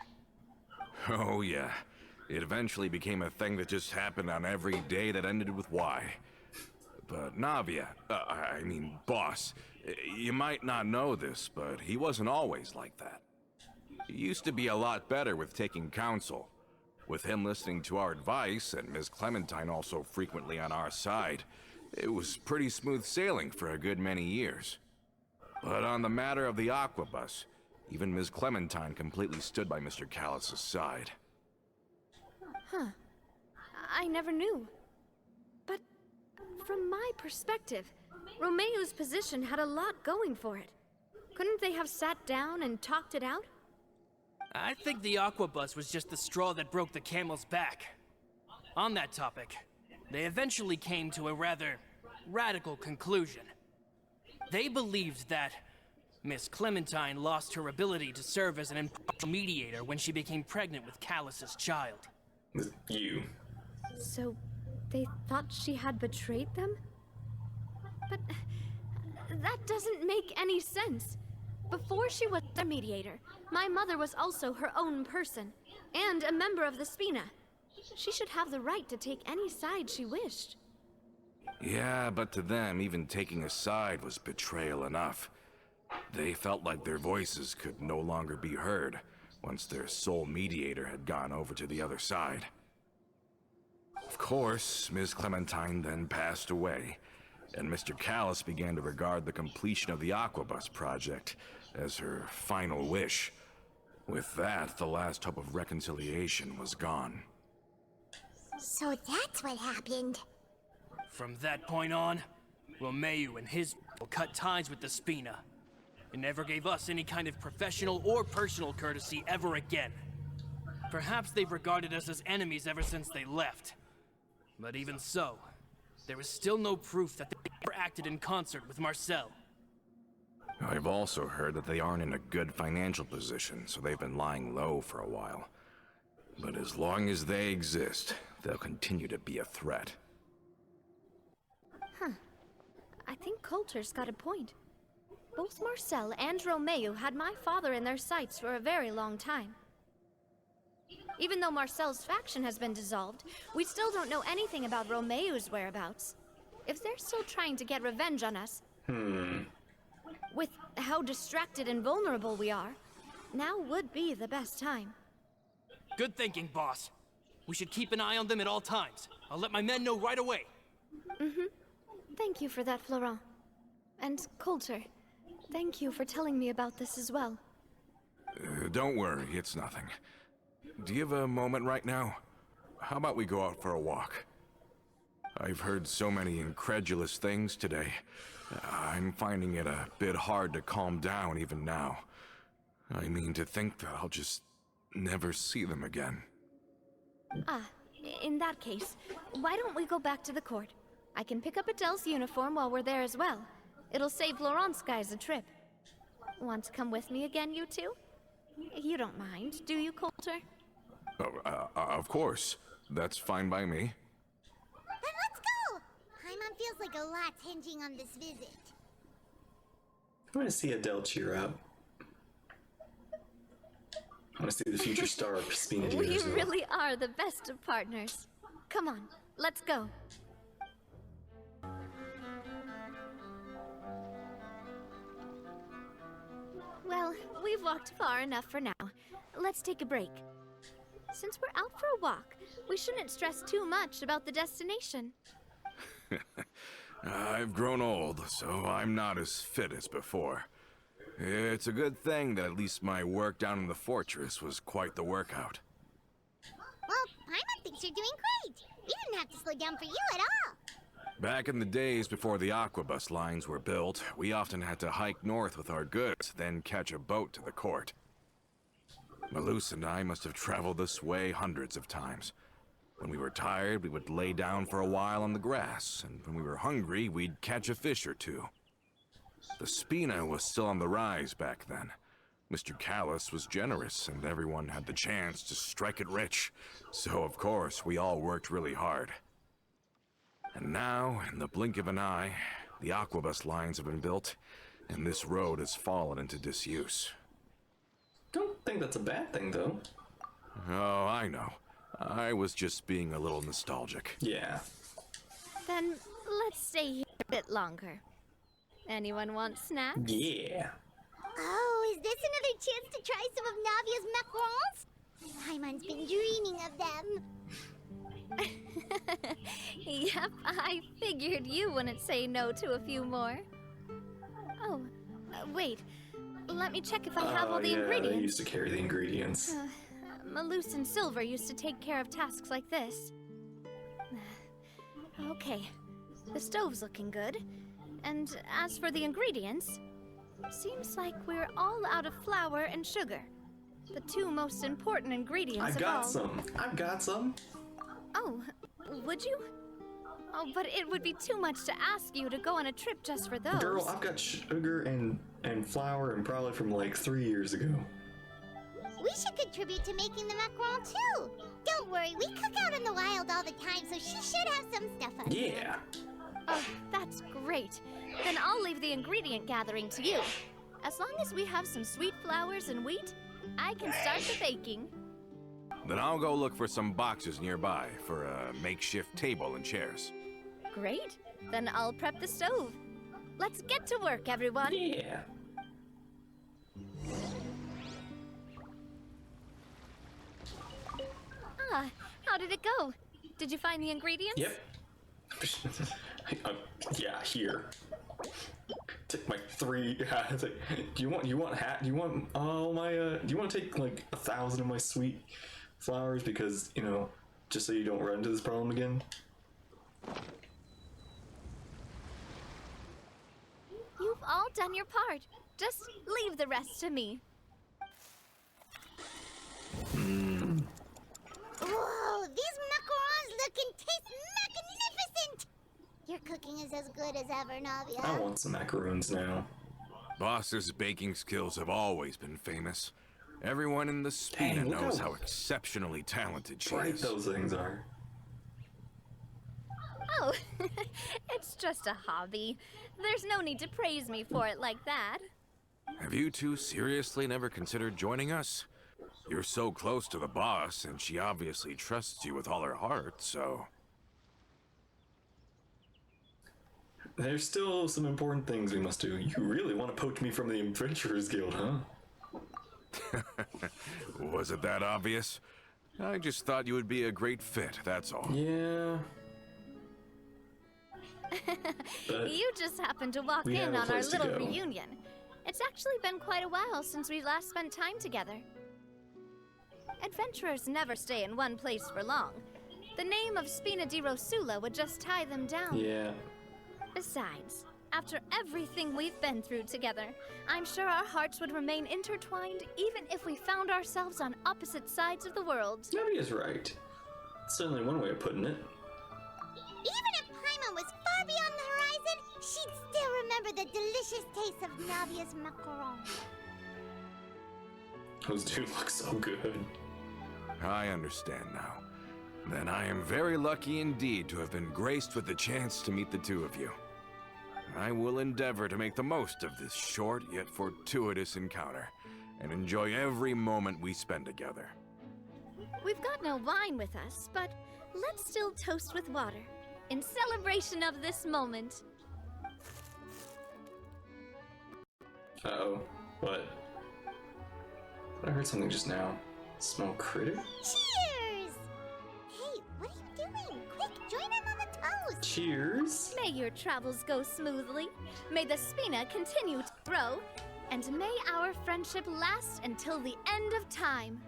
Speaker 6: Oh yeah, it eventually became a thing that just happened on every day that ended with Y. But Navia, boss, you might not know this, but he wasn't always like that. He used to be a lot better with taking counsel. With him listening to our advice, and Ms. Clementine also frequently on our side, it was pretty smooth sailing for a good many years. But on the matter of the Aquabus, even Ms. Clementine completely stood by Mr. Callis' side.
Speaker 2: Huh. I never knew. But from my perspective, Romeu's position had a lot going for it. Couldn't they have sat down and talked it out?
Speaker 5: I think the Aquabus was just the straw that broke the camel's back. On that topic, they eventually came to a rather radical conclusion. They believed that Miss Clementine lost her ability to serve as an impartial mediator when she became pregnant with Callus's child.
Speaker 1: You.
Speaker 2: So, they thought she had betrayed them? But that doesn't make any sense. Before she was a mediator, my mother was also her own person, and a member of the Spina. She should have the right to take any side she wished.
Speaker 6: Yeah, but to them, even taking a side was betrayal enough. They felt like their voices could no longer be heard once their sole mediator had gone over to the other side. Of course, Ms. Clementine then passed away, and Mr. Callis began to regard the completion of the Aquabus project as her final wish. With that, the last hope of reconciliation was gone.
Speaker 3: So that's what happened.
Speaker 5: From that point on, Romeu and his people cut ties with the Spina, and never gave us any kind of professional or personal courtesy ever again. Perhaps they've regarded us as enemies ever since they left. But even so, there is still no proof that they ever acted in concert with Marcel.
Speaker 6: I've also heard that they aren't in a good financial position, so they've been lying low for a while. But as long as they exist, they'll continue to be a threat.
Speaker 2: I I think Coulter's got a point. Both Marcel and Romeo had my father in their sights for a very long time. Even though Marcel's faction has been dissolved, we still don't know anything about Romeo's whereabouts. If they're still trying to get revenge on us, with how distracted and vulnerable we are, now would be the best time.
Speaker 5: Good thinking, boss. We should keep an eye on them at all times. I'll let my men know right away.
Speaker 2: Thank you for that, Florent. And Coulter, thank you for telling me about this as well.
Speaker 6: Don't worry, it's nothing. Do you have a moment right now? How about we go out for a walk? I've heard so many incredulous things today. I'm finding it a bit hard to calm down even now. I mean, to think that I'll just never see them again.
Speaker 2: In that case, why don't we go back to the court? I can pick up Adele's uniform while we're there as well. It'll save Laurent's guys a trip. Want to come with me again, you two? You don't mind, do you, Coulter?
Speaker 6: Of course. That's fine by me.
Speaker 3: Then let's go! Paimon feels like a lot's hinging on this visit.
Speaker 1: I want to see Adele cheer up. I want to see the future star of Spina di
Speaker 2: We
Speaker 1: Rosula.
Speaker 2: really are the best of partners. Come on, let's go. Well, we've walked far enough for now. Let's take a break. Since we're out for a walk, we shouldn't stress too much about the destination.
Speaker 6: I've grown old, so I'm not as fit as before. It's a good thing that at least my work down in the fortress was quite the workout.
Speaker 3: Well, Paimon thinks you're doing great. We didn't have to slow down for you at all.
Speaker 6: Back in the days before the aquabus lines were built, we often had to hike north with our goods, then catch a boat to the court. Malus and I must have traveled this way hundreds of times. When we were tired, we would lay down for a while on the grass, and when we were hungry, we'd catch a fish or two. The Spina was still on the rise back then. Mr. Callis was generous, and everyone had the chance to strike it rich. So, of course, we all worked really hard. And now, in the blink of an eye, the aquabus lines have been built, and this road has fallen into disuse.
Speaker 1: Don't think that's a bad thing, though.
Speaker 6: Oh, I know. I was just being a little nostalgic.
Speaker 1: Yeah.
Speaker 2: Then let's stay here a bit longer. Anyone want snacks?
Speaker 1: Yeah.
Speaker 3: Oh, is this another chance to try some of Navia's macarons? Paimon's been dreaming of them.
Speaker 2: Yep, I figured you wouldn't say no to a few more. Oh, wait. Let me check if I have all the
Speaker 1: yeah,
Speaker 2: ingredients.
Speaker 1: they used to carry the ingredients.
Speaker 2: Malus and Silver used to take care of tasks like this. Okay, the stove's looking good. And as for the ingredients, seems like we're all out of flour and sugar. The two most important ingredients
Speaker 1: I've
Speaker 2: of
Speaker 1: got
Speaker 2: all.
Speaker 1: some. I've got some.
Speaker 2: Oh, would you? Oh, but it would be too much to ask you to go on a trip just for those.
Speaker 1: Girl, I've got sugar and flour and probably from like 3 years ago.
Speaker 3: We should contribute to making the macaron too. Don't worry, we cook out in the wild all the time, so she should have some stuff on hand.
Speaker 1: Yeah.
Speaker 2: Oh, that's great. Then I'll leave the ingredient gathering to you. As long as we have some sweet flowers and wheat, I can start the baking.
Speaker 6: Then I'll go look for some boxes nearby for a makeshift table and chairs.
Speaker 2: Great. Then I'll prep the stove. Let's get to work, everyone.
Speaker 1: Yeah.
Speaker 2: How did it go? Did you find the ingredients?
Speaker 1: Yep. Yeah, here. Take my 3. It's like, do you want all my do you want to take like 1,000 of my sweet flowers because, you know, just so you don't run into this problem again?
Speaker 2: You've all done your part. Just leave the rest to me.
Speaker 3: Whoa, these macarons look and taste magnificent! Your cooking is as good as ever, Navia.
Speaker 1: I want some macaroons now.
Speaker 6: Boss's baking skills have always been famous. Everyone in the Spina
Speaker 1: Dang, look
Speaker 6: knows
Speaker 1: how
Speaker 6: how exceptionally talented she
Speaker 1: Bright
Speaker 6: is.
Speaker 1: those things are.
Speaker 2: Oh, it's just a hobby. There's no need to praise me for it like that.
Speaker 6: Have you two seriously never considered joining us? You're so close to the boss, and she obviously trusts you with all her heart, so...
Speaker 1: There's still some important things we must do. You really want to poach me from the Adventurers Guild, huh?
Speaker 6: Was it that obvious? I just thought you would be a great fit, that's all.
Speaker 1: Yeah. But
Speaker 2: You just happened to walk
Speaker 1: we have
Speaker 2: in
Speaker 1: a
Speaker 2: on our
Speaker 1: place to
Speaker 2: little
Speaker 1: go.
Speaker 2: reunion. It's actually been quite a while since we last spent time together. Adventurers never stay in one place for long. The name of Spina di Rosula would just tie them down.
Speaker 1: Yeah.
Speaker 2: Besides, after everything we've been through together, I'm sure our hearts would remain intertwined even if we found ourselves on opposite sides of the world.
Speaker 1: Navia's right. It's certainly one way of putting it.
Speaker 3: Even if Paimon was far beyond the horizon, she'd still remember the delicious taste of Navia's macarons.
Speaker 1: Those do look so good.
Speaker 6: I understand now. Then I am very lucky indeed to have been graced with the chance to meet the two of you. I will endeavor to make the most of this short yet fortuitous encounter, and enjoy every moment we spend together.
Speaker 2: We've got no wine with us, but let's still toast with water, in celebration of this moment.
Speaker 1: Uh-oh. What? I heard something just now. Smell critter?
Speaker 3: Cheers! Hey, what are you doing? Quick, join in on the toast!
Speaker 1: Cheers!
Speaker 2: May your travels go smoothly, may the Spina continue to grow, and may our friendship last until the end of time.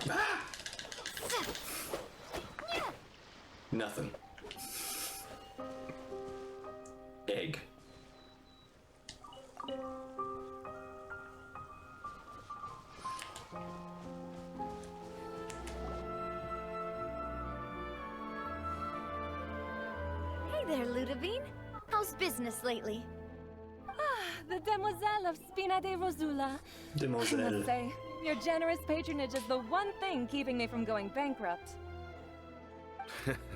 Speaker 1: Ah! Nothing. Egg.
Speaker 2: Hey there, Ludovine. How's business lately?
Speaker 7: The demoiselle of Spina di Rosula. I
Speaker 1: Demoiselle.
Speaker 7: must say, your generous patronage is the one thing keeping me from going bankrupt.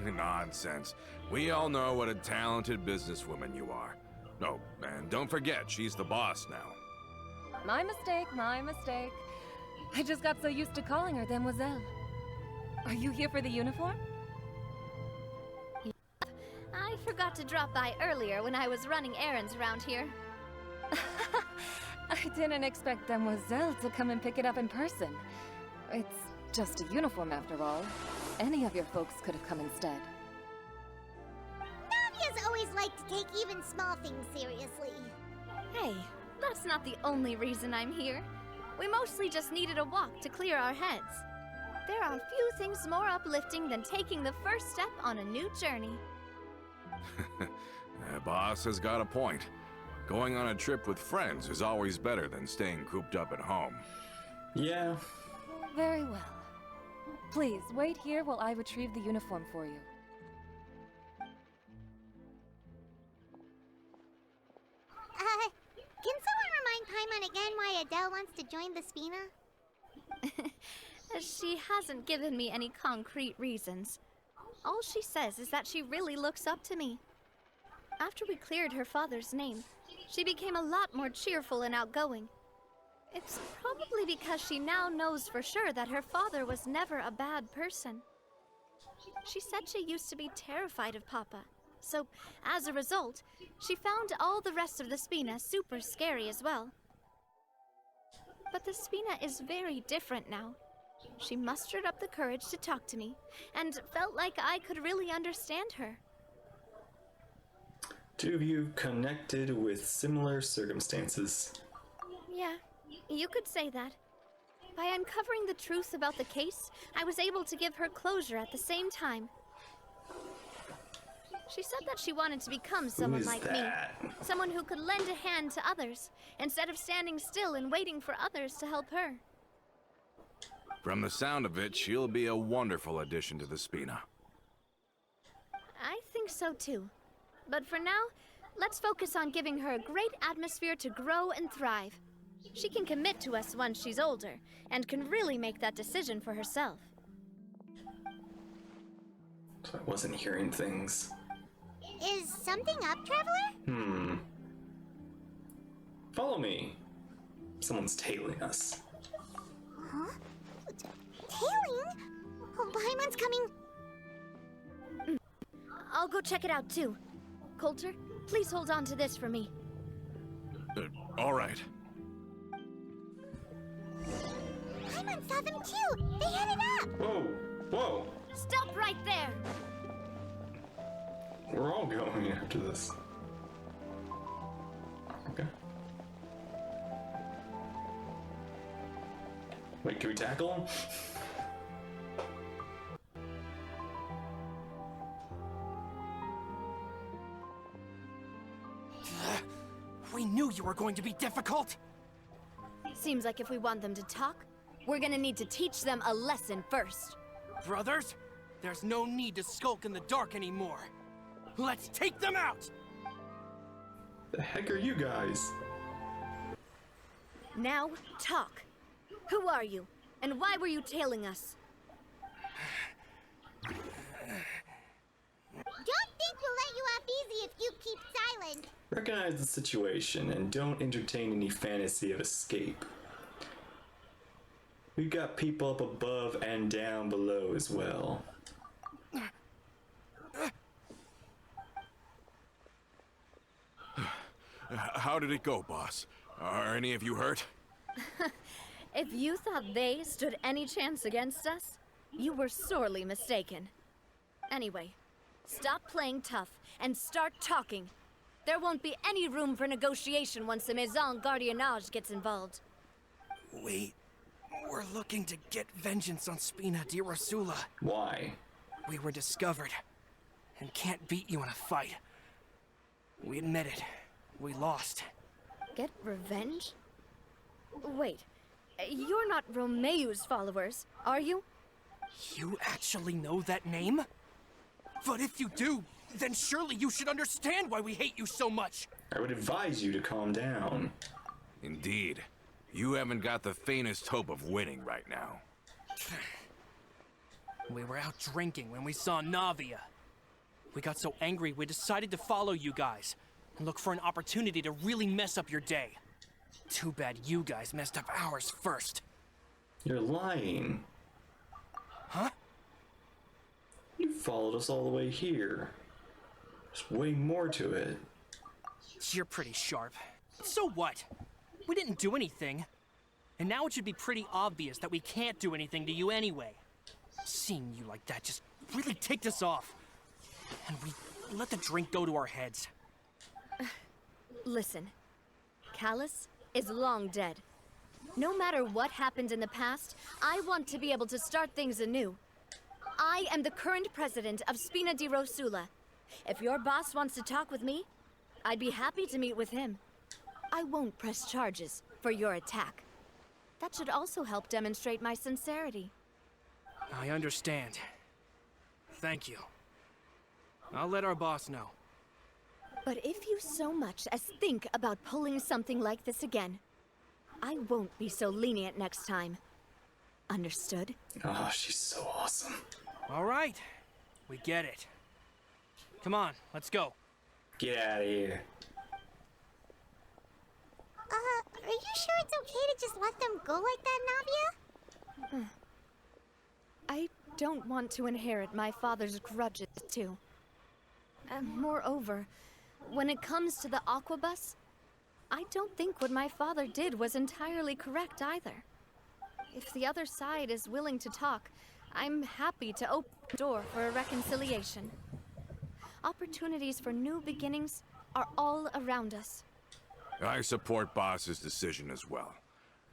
Speaker 6: Nonsense. We all know what a talented businesswoman you are. Oh, and don't forget, she's the boss now.
Speaker 7: My mistake, my mistake. I just got so used to calling her demoiselle. Are you here for the uniform?
Speaker 2: I forgot to drop by earlier when I was running errands around here.
Speaker 7: I didn't expect demoiselle to come and pick it up in person. It's just a uniform after all. Any of your folks could have come instead.
Speaker 3: Navia's always liked to take even small things seriously.
Speaker 2: Hey, that's not the only reason I'm here. We mostly just needed a walk to clear our heads. There are few things more uplifting than taking the first step on a new journey.
Speaker 6: The boss has got a point. Going on a trip with friends is always better than staying cooped up at home.
Speaker 1: Yeah.
Speaker 7: Very well. Please, wait here while I retrieve the uniform for you.
Speaker 3: Can someone remind Paimon again why Adele wants to join the Spina?
Speaker 2: She hasn't given me any concrete reasons. All she says is that she really looks up to me. After we cleared her father's name, she became a lot more cheerful and outgoing. It's probably because she now knows for sure that her father was never a bad person. She said she used to be terrified of Papa, so as a result, she found all the rest of the Spina super scary as well. But the Spina is very different now. She mustered up the courage to talk to me, and felt like I could really understand her.
Speaker 1: Two of you connected with similar circumstances.
Speaker 2: Yeah, you could say that. By uncovering the truth about the case, I was able to give her closure at the same time. She said that she wanted to become someone
Speaker 1: Who is
Speaker 2: like
Speaker 1: that?
Speaker 2: me. Someone who could lend a hand to others, instead of standing still and waiting for others to help her.
Speaker 6: From the sound of it, she'll be a wonderful addition to the Spina.
Speaker 2: I think so too. But for now, let's focus on giving her a great atmosphere to grow and thrive. She can commit to us once she's older, and can really make that decision for herself.
Speaker 1: So I wasn't hearing things.
Speaker 3: Is something up, Traveler?
Speaker 1: Follow me. Someone's tailing us.
Speaker 3: Huh? Tailing? Oh, Paimon's coming.
Speaker 2: I'll go check it out too. Coulter, please hold on to this for me.
Speaker 6: All right.
Speaker 3: Paimon saw them too. They headed up.
Speaker 1: Whoa! Whoa!
Speaker 2: Stop right there!
Speaker 1: We're all going after this. Okay. Wait, can we tackle him?
Speaker 5: We knew you were going to be difficult!
Speaker 2: Seems like if we want them to talk, we're gonna need to teach them a lesson first.
Speaker 5: Brothers, there's no need to skulk in the dark anymore. Let's take them out!
Speaker 1: The heck are you guys?
Speaker 2: Now, talk. Who are you? And why were you tailing us?
Speaker 3: Don't think we'll let you off easy if you keep silent.
Speaker 1: Recognize the situation and don't entertain any fantasy of escape. We've got people up above and down below as well.
Speaker 6: How did it go, boss? Are any of you hurt?
Speaker 2: If you thought they stood any chance against us, you were sorely mistaken. Anyway, stop playing tough and start talking. There won't be any room for negotiation once the Maison Gardiennage gets involved.
Speaker 5: We're looking to get vengeance on Spina di Rosula.
Speaker 1: Why?
Speaker 5: We were discovered and can't beat you in a fight. We admit it. We lost.
Speaker 2: Get revenge? Wait, you're not Romeu's followers, are you?
Speaker 5: You actually know that name? But if you do, then surely you should understand why we hate you so much.
Speaker 1: I would advise you to calm down.
Speaker 6: Indeed. You haven't got the faintest hope of winning right now.
Speaker 5: We were out drinking when we saw Navia. We got so angry we decided to follow you guys and look for an opportunity to really mess up your day. Too bad you guys messed up ours first.
Speaker 1: You're lying.
Speaker 5: Huh?
Speaker 1: You followed us all the way here. There's way more to it.
Speaker 5: You're pretty sharp. So what? We didn't do anything. And now it should be pretty obvious that we can't do anything to you anyway. Seeing you like that just really ticked us off. And we let the drink go to our heads.
Speaker 2: Listen, Callus is long dead. No matter what happened in the past, I want to be able to start things anew. I am the current president of Spina di Rosula. If your boss wants to talk with me, I'd be happy to meet with him. I won't press charges for your attack. That should also help demonstrate my sincerity.
Speaker 5: I understand. Thank you. I'll let our boss know.
Speaker 2: But if you so much as think about pulling something like this again, I won't be so lenient next time. Understood?
Speaker 1: Oh, she's so awesome.
Speaker 5: All right. We get it. Come on, let's go.
Speaker 1: Get out of here.
Speaker 3: Are you sure it's okay to just let them go like that, Navia?
Speaker 2: I don't want to inherit my father's grudges, too. Moreover, when it comes to the Aquabus, I don't think what my father did was entirely correct either. If the other side is willing to talk, I'm happy to open the door for a reconciliation. Opportunities for new beginnings are all around us.
Speaker 6: I support Boss's decision as well.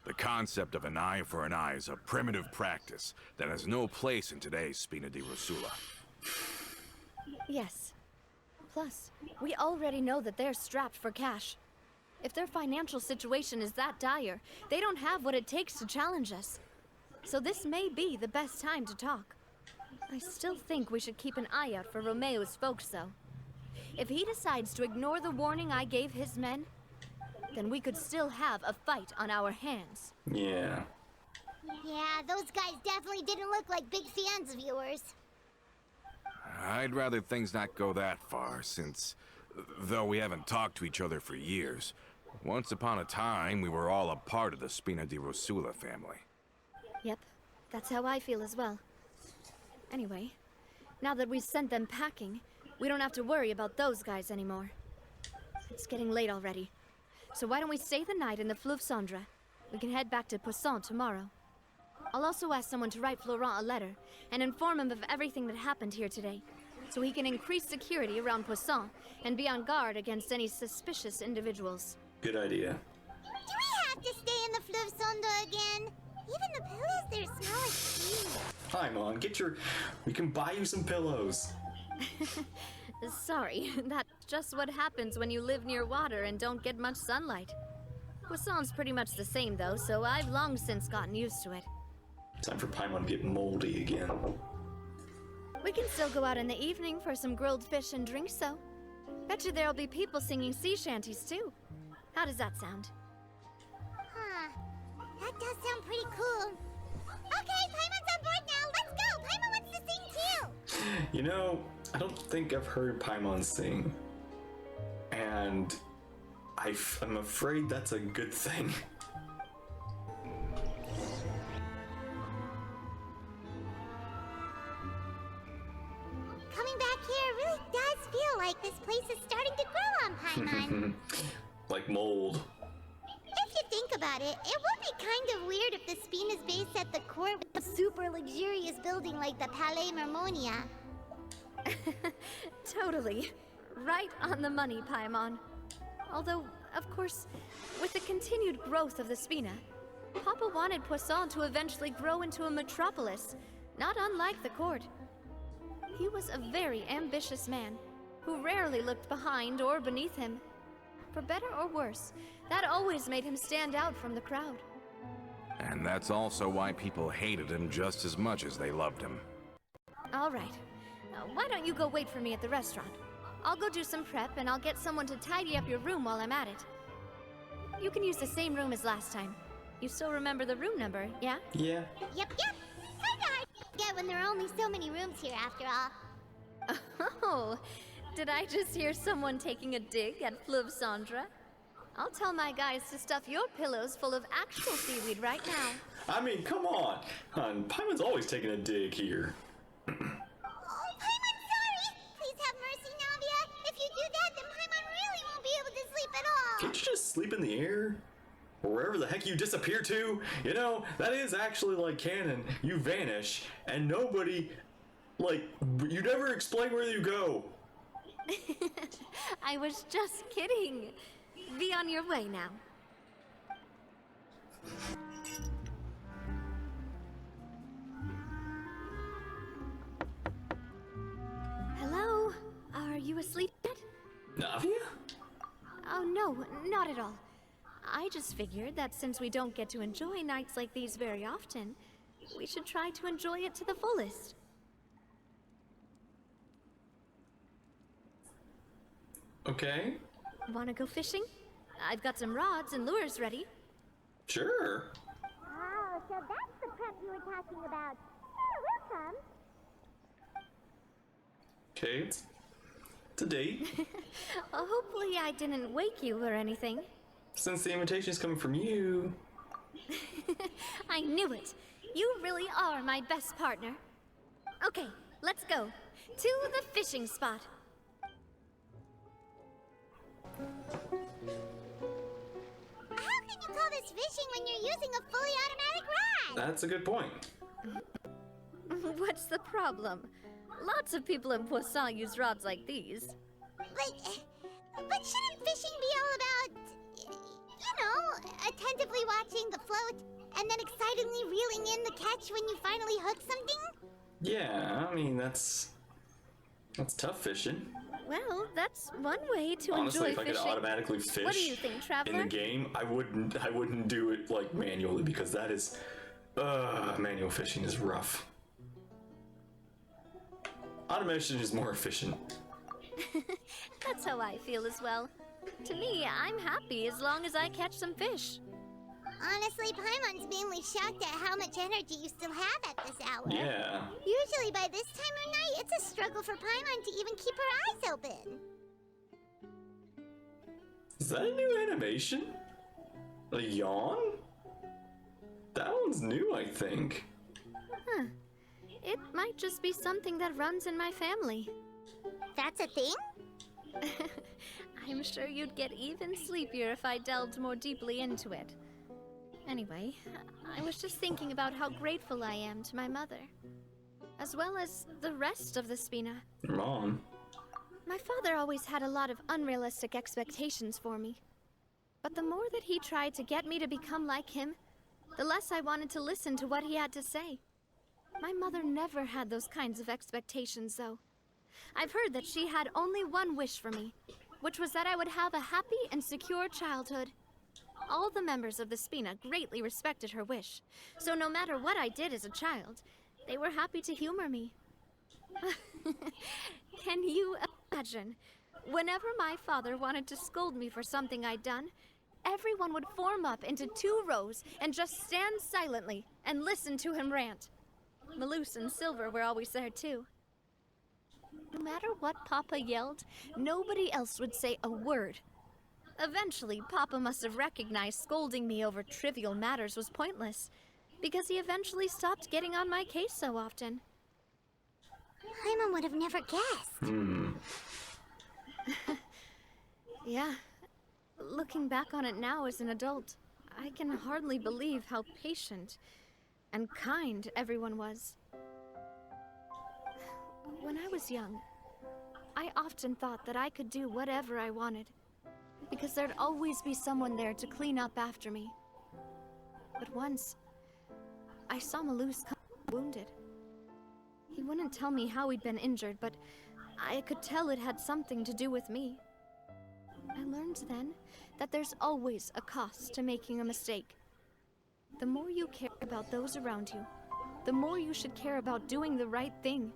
Speaker 6: The concept of an eye for an eye is a primitive practice that has no place in today's Spina di Rosula.
Speaker 2: Yes. Plus, we already know that they're strapped for cash. If their financial situation is that dire, they don't have what it takes to challenge us. So this may be the best time to talk. I still think we should keep an eye out for Romeu's folks, though. If he decides to ignore the warning I gave his men, then we could still have a fight on our hands.
Speaker 1: Yeah.
Speaker 3: Yeah, those guys definitely didn't look like big fans of yours.
Speaker 6: I'd rather things not go that far, since, though we haven't talked to each other for years, once upon a time we were all a part of the Spina di Rosula family.
Speaker 2: Yep, that's how I feel as well. Anyway, now that we've sent them packing, we don't have to worry about those guys anymore. It's getting late already, so why don't we stay the night in the Fleuve Cendre? We can head back to Poisson tomorrow. I'll also ask someone to write Florent a letter and inform him of everything that happened here today, so he can increase security around Poisson and be on guard against any suspicious individuals.
Speaker 1: Good idea.
Speaker 3: Do we have to stay in the Fleuve Cendre again? Even the pillows there smell like tea.
Speaker 1: Paimon, we can buy you some pillows.
Speaker 2: Sorry, that's just what happens when you live near water and don't get much sunlight. Poisson's pretty much the same though, so I've long since gotten used to it.
Speaker 1: Time for Paimon to get moldy again.
Speaker 2: We can still go out in the evening for some grilled fish and drinks though. Betcha there'll be people singing sea shanties too. How does that sound?
Speaker 3: Huh. That does sound pretty cool. Okay, Paimon's on board now. Let's go. Paimon wants to sing too.
Speaker 1: You know, I don't think I've heard Paimon sing. And I'm afraid that's a good thing.
Speaker 3: Coming back here really does feel like this place is starting to grow on Paimon.
Speaker 1: Like mold.
Speaker 3: If you think about it, it would be kind of weird if the Spina's base at the core was a super luxurious building like the Palais Mermonia.
Speaker 2: Totally. Right on the money, Paimon. Although, of course, with the continued growth of the Spina, Papa wanted Poisson to eventually grow into a metropolis, not unlike the court. He was a very ambitious man, who rarely looked behind or beneath him. For better or worse, that always made him stand out from the crowd.
Speaker 6: And that's also why people hated him just as much as they loved him.
Speaker 2: All right. Why don't you go wait for me at the restaurant? I'll go do some prep and I'll get someone to tidy up your room while I'm at it. You can use the same room as last time. You still remember the room number, yeah?
Speaker 1: Yeah.
Speaker 3: Yep. Kinda hard to get when there are only so many rooms here after all.
Speaker 2: Oh, did I just hear someone taking a dig at Fleuve Cendre? I'll tell my guys to stuff your pillows full of actual seaweed right now.
Speaker 1: I mean, come on. Paimon's always taking a dig here.
Speaker 3: Oh, Paimon's sorry! Please have mercy, Navia. If you do that, then Paimon really won't be able to sleep at all.
Speaker 1: Can't you just sleep in the air? Or wherever the heck you disappear to? You know, that is actually like canon. You vanish, and nobody, you never explain where you go.
Speaker 2: I was just kidding. Be on your way now. Hello? Are you asleep yet?
Speaker 1: Navia?
Speaker 2: Oh no, not at all. I just figured that since we don't get to enjoy nights like these very often, we should try to enjoy it to the fullest.
Speaker 1: Okay.
Speaker 2: Wanna go fishing? I've got some rods and lures ready.
Speaker 1: Sure.
Speaker 3: Oh, so that's the prep you were talking about. Sure, we'll come.
Speaker 1: Okay. It's a date.
Speaker 2: Hopefully I didn't wake you or anything.
Speaker 1: Since the invitation is coming from you.
Speaker 2: I knew it. You really are my best partner. Okay, let's go. To the fishing spot.
Speaker 3: How can you call this fishing when you're using a fully automatic rod?
Speaker 1: That's a good point.
Speaker 2: What's the problem? Lots of people in Poisson use rods like these.
Speaker 3: But shouldn't fishing be all about, attentively watching the float and then excitedly reeling in the catch when you finally hook something?
Speaker 1: Yeah, I mean, that's tough fishing.
Speaker 2: Well, that's one way to
Speaker 1: Honestly,
Speaker 2: enjoy
Speaker 1: if I
Speaker 2: fishing.
Speaker 1: could automatically fish
Speaker 2: What do you think, Traveler?
Speaker 1: in the game, I wouldn't do it like manually because that is manual fishing is rough. Automation is more efficient.
Speaker 2: That's how I feel as well. To me, I'm happy as long as I catch some fish.
Speaker 3: Honestly, Paimon's mainly shocked at how much energy you still have at this hour.
Speaker 1: Yeah.
Speaker 3: Usually by this time of night, it's a struggle for Paimon to even keep her eyes open.
Speaker 1: Is that a new animation? A yawn? That one's new, I think.
Speaker 2: Huh. It might just be something that runs in my family.
Speaker 3: That's a thing?
Speaker 2: I'm sure you'd get even sleepier if I delved more deeply into it. Anyway, I was just thinking about how grateful I am to my mother, as well as the rest of the Spina.
Speaker 1: Your mom.
Speaker 2: My father always had a lot of unrealistic expectations for me. But the more that he tried to get me to become like him, the less I wanted to listen to what he had to say. My mother never had those kinds of expectations, though. I've heard that she had only one wish for me, which was that I would have a happy and secure childhood. All the members of the Spina greatly respected her wish, so no matter what I did as a child, they were happy to humor me. Can you imagine? Whenever my father wanted to scold me for something I'd done, everyone would form up into 2 rows and just stand silently and listen to him rant. Malus and Silver were always there too. No matter what Papa yelled, nobody else would say a word. Eventually, Papa must have recognized scolding me over trivial matters was pointless, because he eventually stopped getting on my case so often.
Speaker 3: Paimon would have never guessed.
Speaker 2: Yeah. Looking back on it now as an adult, I can hardly believe how patient and kind everyone was. When I was young, I often thought that I could do whatever I wanted, because there'd always be someone there to clean up after me. But once, I saw Malus come wounded. He wouldn't tell me how he'd been injured, but I could tell it had something to do with me. I learned then that there's always a cost to making a mistake. The more you care about those around you, the more you should care about doing the right thing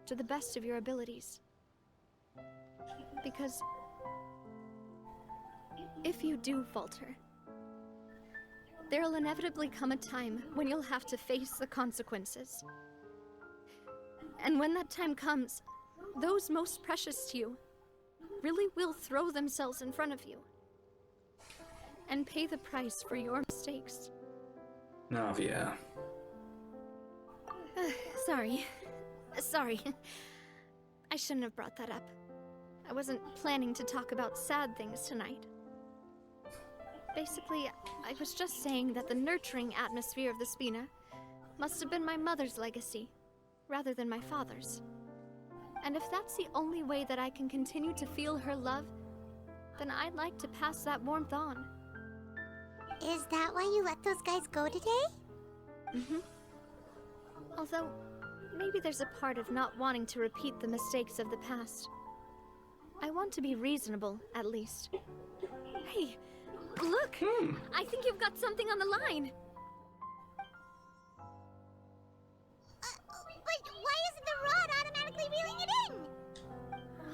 Speaker 2: to the best of your abilities. Because if you do falter, there'll inevitably come a time when you'll have to face the consequences. And when that time comes, those most precious to you really will throw themselves in front of you and pay the price for your mistakes.
Speaker 1: Navia.
Speaker 2: Sorry. I shouldn't have brought that up. I wasn't planning to talk about sad things tonight. Basically, I was just saying that the nurturing atmosphere of the Spina must have been my mother's legacy, rather than my father's. And if that's the only way that I can continue to feel her love, then I'd like to pass that warmth on.
Speaker 3: Is that why you let those guys go today?
Speaker 2: Mm-hmm. Although, maybe there's a part of not wanting to repeat the mistakes of the past. I want to be reasonable, at least. Hey, look! I think you've got something on the line!
Speaker 3: But why isn't the rod automatically reeling it in?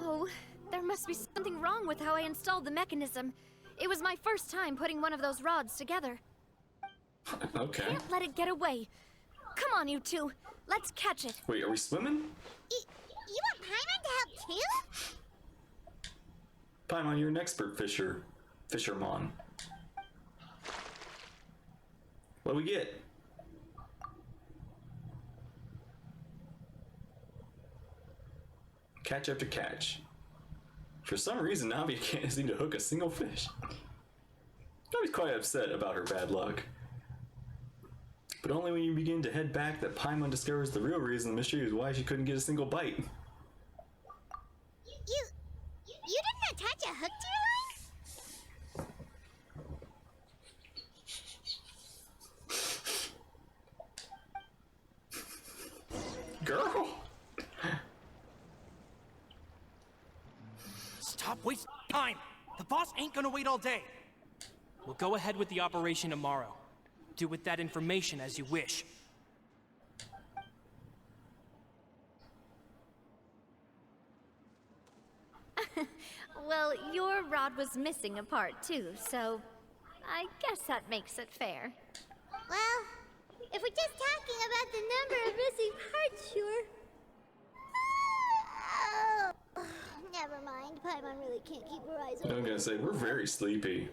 Speaker 2: Oh, there must be something wrong with how I installed the mechanism. It was my first time putting one of those rods together.
Speaker 1: Okay.
Speaker 2: Can't let it get away. Come on, you two. Let's catch it.
Speaker 1: Wait, are we swimming?
Speaker 3: You want Paimon to help too?
Speaker 1: Paimon, you're an expert fisherman. What do we get? Catch after catch. For some reason, Navia can't seem to hook a single fish. Navia's quite upset about her bad luck. But only when you begin to head back that Paimon discovers the real reason the mystery is why she couldn't get a single bite.
Speaker 3: You didn't attach a hook to your line?
Speaker 1: Girl!
Speaker 5: Stop wasting time! The boss ain't gonna wait all day! We'll go ahead with the operation tomorrow. Do with that information as you wish.
Speaker 2: well, your rod was missing a part too, so I guess that makes it fair.
Speaker 3: Well, if we're just talking about the number of missing parts, sure. Oh, never mind. Paimon really can't keep her eyes
Speaker 1: I'm
Speaker 3: open.
Speaker 1: gonna say, we're very sleepy.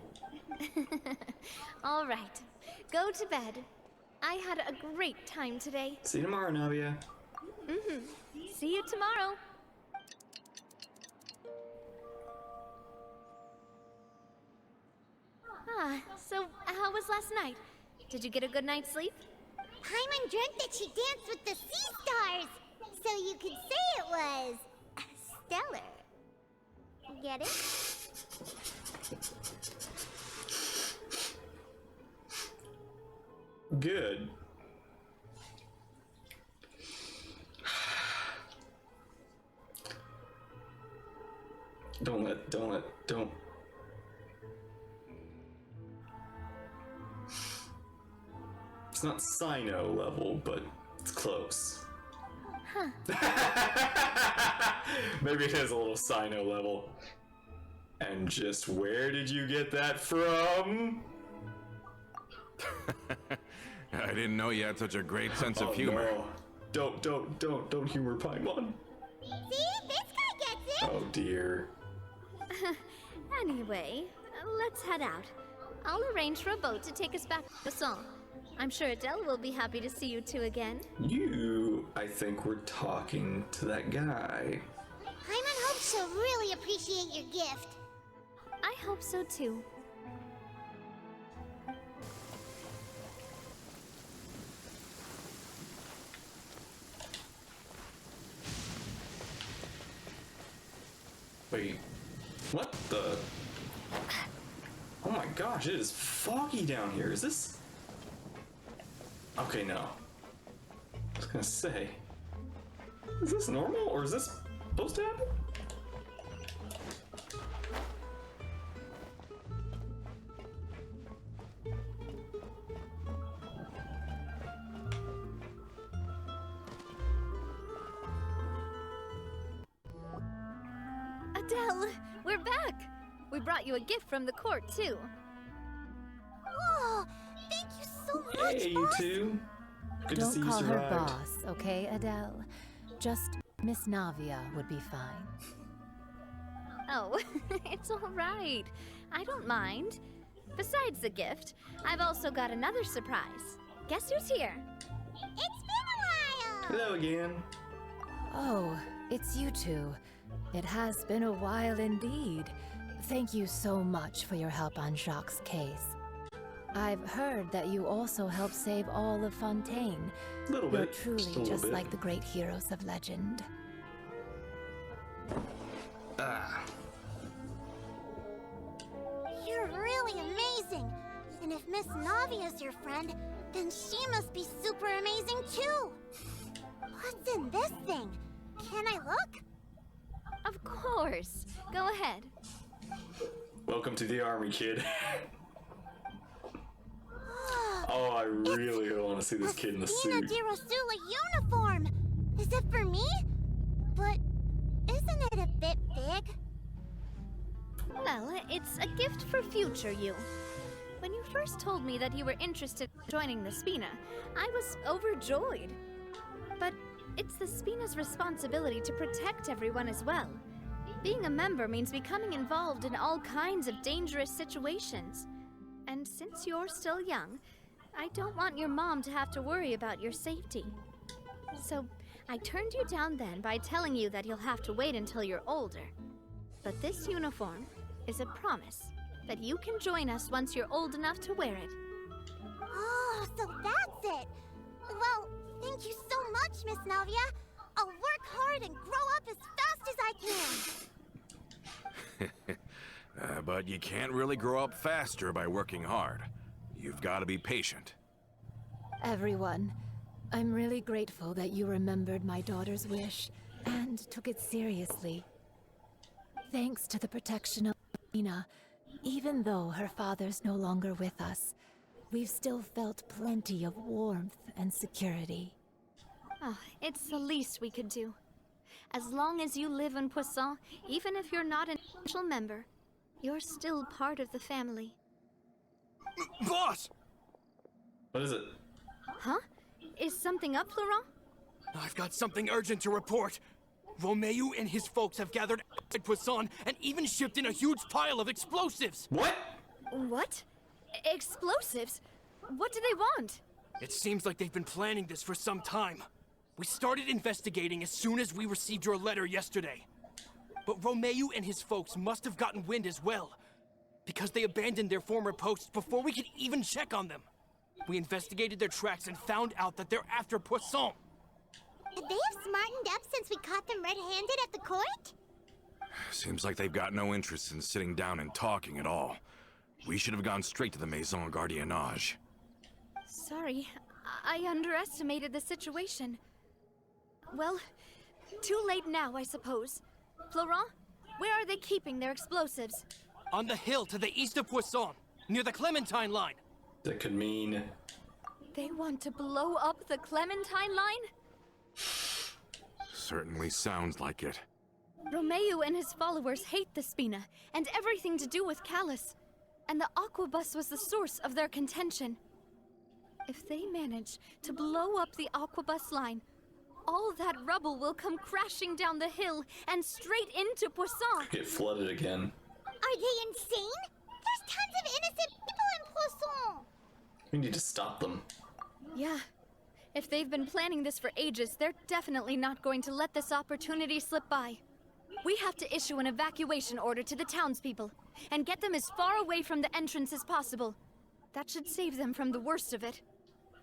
Speaker 2: All right, go to bed. I had a great time today.
Speaker 1: See you tomorrow, Navia.
Speaker 2: See you tomorrow. So how was last night? Did you get a good night's sleep?
Speaker 3: Paimon dreamt that she danced with the sea stars, so you could say it was stellar. Get it?
Speaker 1: Good. Don't. It's not Sino level, but it's close.
Speaker 2: Huh.
Speaker 1: Maybe it is a little Sino level. And just where did you get that from?
Speaker 6: I didn't know you had such a great sense of humor.
Speaker 1: No. Don't humor Paimon.
Speaker 3: See? This guy gets it!
Speaker 1: Oh dear.
Speaker 2: Anyway, let's head out. I'll arrange for a boat to take us back to the song. I'm sure Adele will be happy to see you two again.
Speaker 1: I think we're talking to that guy.
Speaker 3: Paimon hopes she'll really appreciate your gift.
Speaker 2: I hope so too.
Speaker 1: Wait, what the? Oh my gosh, it is foggy down here. Is this? Okay, no. I was gonna say, is this normal or is this supposed to happen?
Speaker 2: Adele, we're back! We brought you a gift from the court, too.
Speaker 3: Oh, thank you so much,
Speaker 1: Hey, you
Speaker 3: boss.
Speaker 1: two. Good to see
Speaker 8: Don't
Speaker 1: you
Speaker 8: call her
Speaker 1: survived.
Speaker 8: boss, okay, Adele? Just Miss Navia would be fine.
Speaker 2: Oh, it's all right. I don't mind. Besides the gift, I've also got another surprise. Guess who's here?
Speaker 3: It's been a while.
Speaker 1: Hello again.
Speaker 8: Oh, it's you two. It has been a while indeed. Thank you so much for your help on Jacques' case. I've heard that you also helped save all of Fontaine.
Speaker 1: A little
Speaker 8: You're
Speaker 1: bit.
Speaker 8: truly
Speaker 1: a little
Speaker 8: just
Speaker 1: bit.
Speaker 8: like the great heroes of legend.
Speaker 1: Ah.
Speaker 3: You're really amazing. And if Miss Navia's your friend, then she must be super amazing too. What's in this thing? Can I look?
Speaker 2: Of course. Go ahead.
Speaker 1: Welcome to the army, kid. Oh, I really want to see this kid in the
Speaker 3: Spina
Speaker 1: suit.
Speaker 3: di Rosula uniform. Is it for me? But isn't it a bit big?
Speaker 2: Well, it's a gift for future you. When you first told me that you were interested in joining the Spina, I was overjoyed. But it's the Spina's responsibility to protect everyone as well. Being a member means becoming involved in all kinds of dangerous situations. And since you're still young, I don't want your mom to have to worry about your safety. So I turned you down then by telling you that you'll have to wait until you're older. But this uniform is a promise that you can join us once you're old enough to wear it.
Speaker 3: Oh, so that's it. Well, thank you so much, Miss Navia. I'll work hard and grow up as fast as I can.
Speaker 6: But you can't really grow up faster by working hard. You've got to be patient.
Speaker 8: Everyone, I'm really grateful that you remembered my daughter's wish and took it seriously. Thanks to the protection of Spina, even though her father's no longer with us, we've still felt plenty of warmth and security.
Speaker 2: Oh, it's the least we could do. As long as you live in Poisson, even if you're not an official member, you're still part of the family.
Speaker 5: Boss!
Speaker 1: What is it?
Speaker 2: Huh? Is something up, Florent?
Speaker 5: I've got something urgent to report. Romeu and his folks have gathered at Poisson and even shipped in a huge pile of explosives.
Speaker 1: What?
Speaker 2: What? Explosives? What do they want?
Speaker 5: It seems like they've been planning this for some time. We started investigating as soon as we received your letter yesterday. But Romeu and his folks must have gotten wind as well, because they abandoned their former posts before we could even check on them. We investigated their tracks and found out that they're after Poisson.
Speaker 3: They have smartened up since we caught them red-handed at the court?
Speaker 6: Seems like they've got no interest in sitting down and talking at all. We should have gone straight to the Maison Gardiennage.
Speaker 2: Sorry, I underestimated the situation. Well, too late now, I suppose. Florent, where are they keeping their explosives?
Speaker 5: On the hill to the east of Poisson, near the Clementine line.
Speaker 1: That could mean...
Speaker 2: They want to blow up the Clementine line?
Speaker 6: Certainly sounds like it.
Speaker 2: Romeu and his followers hate the Spina and everything to do with Callus. And the Aquabus was the source of their contention. If they manage to blow up the Aquabus line, all that rubble will come crashing down the hill and straight into Poisson.
Speaker 1: Get flooded again.
Speaker 3: Are they insane? There's tons of innocent people in Poisson!
Speaker 1: We need to stop them.
Speaker 2: Yeah. If they've been planning this for ages, they're definitely not going to let this opportunity slip by. We have to issue an evacuation order to the townspeople and get them as far away from the entrance as possible. That should save them from the worst of it.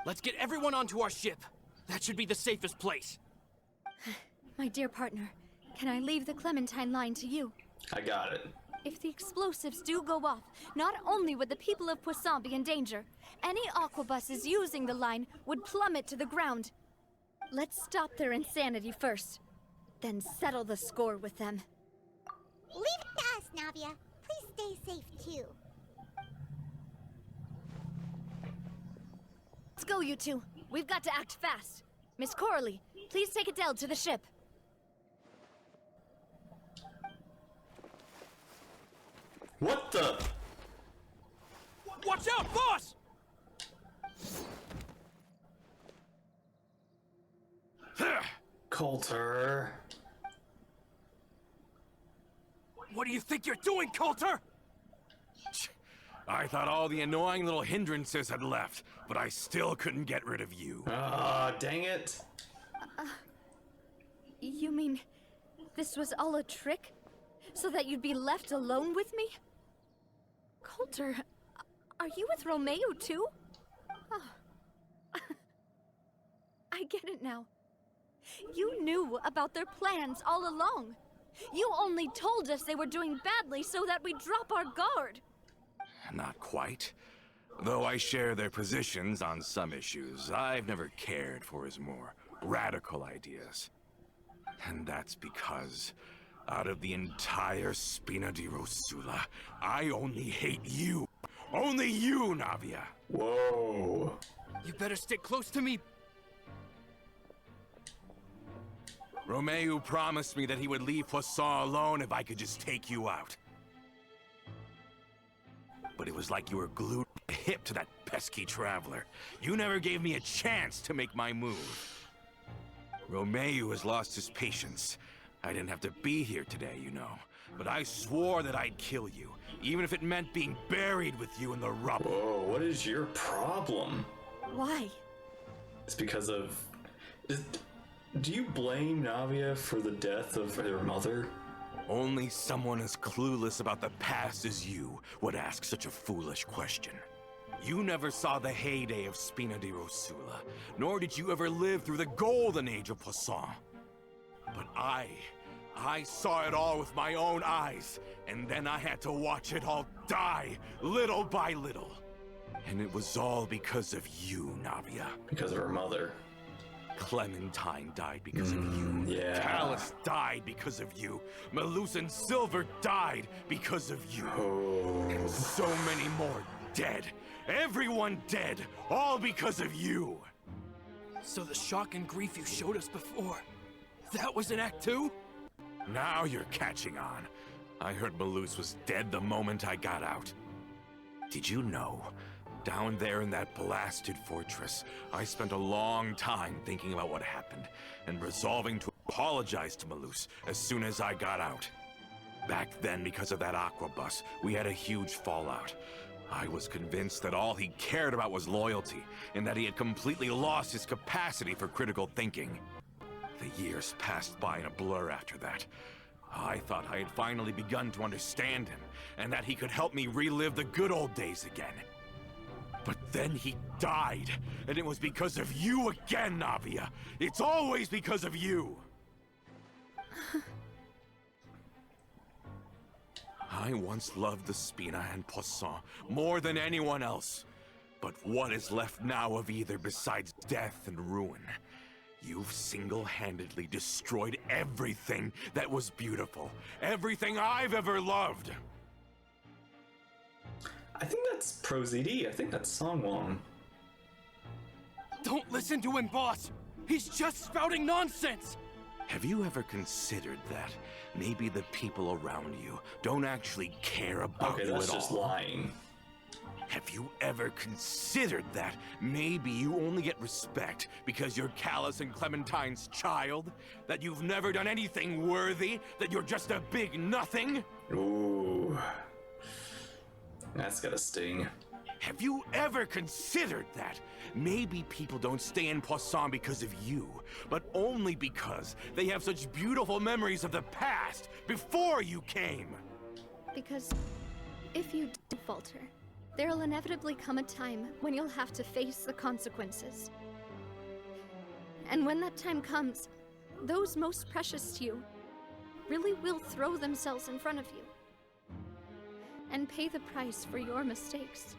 Speaker 5: Let's get everyone onto our ship. That should be the safest place.
Speaker 2: My dear partner, can I leave the Clementine line to you?
Speaker 1: I got it.
Speaker 2: If the explosives do go off, not only would the people of Poisson be in danger, any aquabuses using the line would plummet to the ground. Let's stop their insanity first, then settle the score with them.
Speaker 3: Leave it to us, Navia. Please stay safe, too.
Speaker 2: Let's go, you two. We've got to act fast. Miss Coralie, please take Adele to the ship.
Speaker 1: What the?
Speaker 5: Watch out, boss!
Speaker 1: Coulter.
Speaker 5: What do you think you're doing, Coulter?
Speaker 6: I thought all the annoying little hindrances had left, but I still couldn't get rid of you.
Speaker 1: Ah, dang it.
Speaker 2: You mean this was all a trick? So that you'd be left alone with me? Coulter, are you with Romeu too? Oh. I get it now. You knew about their plans all along. You only told us they were doing badly so that we'd drop our guard.
Speaker 6: Not quite. Though I share their positions on some issues, I've never cared for his more radical ideas. And that's because, out of the entire Spina di Rosula, I only hate you. Only you, Navia.
Speaker 1: Whoa.
Speaker 5: You better stick close to me.
Speaker 6: Romeu promised me that he would leave Poisson alone if I could just take you out. But it was like you were glued to the hip to that pesky traveler. You never gave me a chance to make my move. Romeu has lost his patience. I didn't have to be here today, you know. But I swore that I'd kill you, even if it meant being buried with you in the rubble.
Speaker 1: Whoa, what is your problem?
Speaker 2: Why?
Speaker 1: It's because of... Do you blame Navia for the death of her mother?
Speaker 6: Only someone as clueless about the past as you would ask such a foolish question. You never saw the heyday of Spina di Rosula, nor did you ever live through the golden age of Poisson. But I saw it all with my own eyes, and then I had to watch it all die, little by little. And it was all because of you, Navia.
Speaker 1: Because of her mother.
Speaker 6: Clementine died because of you.
Speaker 1: Yeah.
Speaker 6: Callus died because of you. Melusan Silver died because of you.
Speaker 1: Oh.
Speaker 6: And so many more dead. Everyone dead, all because of you.
Speaker 5: So the shock and grief you showed us before, That was in Act 2?
Speaker 6: Now you're catching on. I heard Malus was dead the moment I got out. Did you know? Down there in that blasted fortress, I spent a long time thinking about what happened and resolving to apologize to Malus as soon as I got out. Back then, because of that aqua bus, we had a huge fallout. I was convinced that all he cared about was loyalty, and that he had completely lost his capacity for critical thinking. The years passed by in a blur after that. I thought I had finally begun to understand him, and that he could help me relive the good old days again. But then he died, and it was because of you again, Navia! It's always because of you! I once loved the Spina and Poisson more than anyone else. But what is left now of either besides death and ruin? You've single-handedly destroyed everything that was beautiful. Everything I've ever loved.
Speaker 1: I think that's ProZD. I think that's Songwon.
Speaker 5: Don't listen to him, boss! He's just spouting nonsense!
Speaker 6: Have you ever considered that maybe the people around you don't actually care about
Speaker 1: Okay,
Speaker 6: you
Speaker 1: that's
Speaker 6: at
Speaker 1: just
Speaker 6: all?
Speaker 1: lying.
Speaker 6: Have you ever considered that maybe you only get respect because you're Callus and Clementine's child? That you've never done anything worthy? That you're just a big nothing?
Speaker 1: Ooh. That's gotta sting.
Speaker 6: Have you ever considered that maybe people don't stay in Poisson because of you, but only because they have such beautiful memories of the past before you came?
Speaker 2: Because if you do falter, there'll inevitably come a time when you'll have to face the consequences. And when that time comes, those most precious to you really will throw themselves in front of you and pay the price for your mistakes.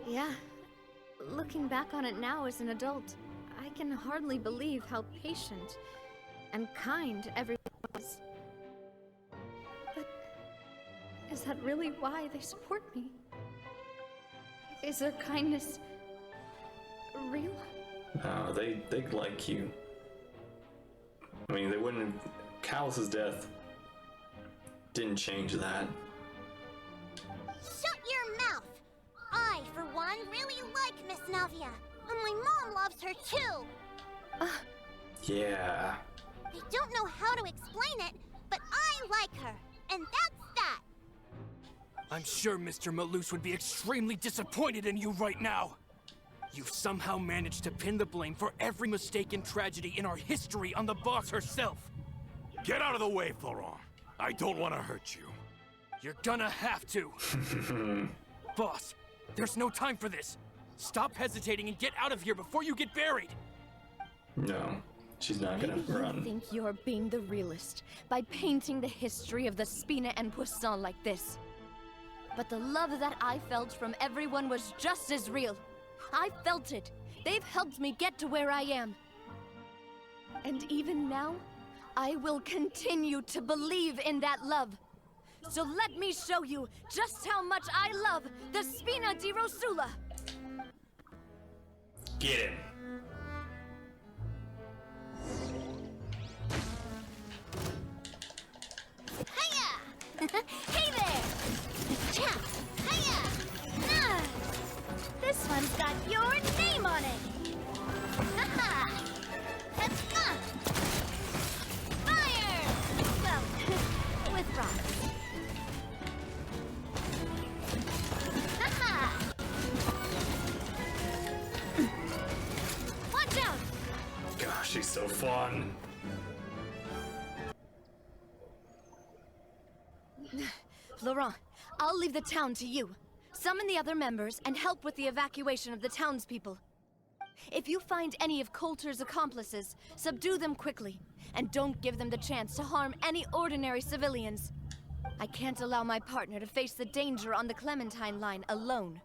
Speaker 2: Yeah, looking back on it now as an adult, I can hardly believe how patient and kind everyone was. But is that really why they support me? Is their kindness real?
Speaker 1: No, they like you. I mean, they wouldn't have... Callus's death didn't change that.
Speaker 3: Shut your mouth! I, for one, really like Miss Navia. And my mom loves her too.
Speaker 1: Yeah.
Speaker 3: I don't know how to explain it, but I like her. And that's that.
Speaker 5: I'm sure Mr. Malus would be extremely disappointed in you right now. You've somehow managed to pin the blame for every mistake and tragedy in our history on the boss herself.
Speaker 6: Get out of the way, Florent. I don't want to hurt you.
Speaker 5: You're gonna have to. Boss, there's no time for this. Stop hesitating and get out of here before you get buried.
Speaker 1: No, she's not gonna
Speaker 2: Maybe
Speaker 1: run.
Speaker 2: you think you're being the realist by painting the history of the Spina and Poisson like this. But the love that I felt from everyone was just as real. I felt it. They've helped me get to where I am. And even now, I will continue to believe in that love. So let me show you just how much I love the Spina di Rosula.
Speaker 1: Get him.
Speaker 3: Hiya! Hey there! Cha! Hiya! Ah! This one's got your name on it! Haha! That's fun! Fire! Well, with rocks. Haha! Watch out!
Speaker 1: Gosh, she's so fun.
Speaker 2: Laurent, I'll leave the town to you. Summon the other members and help with the evacuation of the townspeople. If you find any of Coulter's accomplices, subdue them quickly, and don't give them the chance to harm any ordinary civilians. I can't allow my partner to face the danger on the Clementine line alone.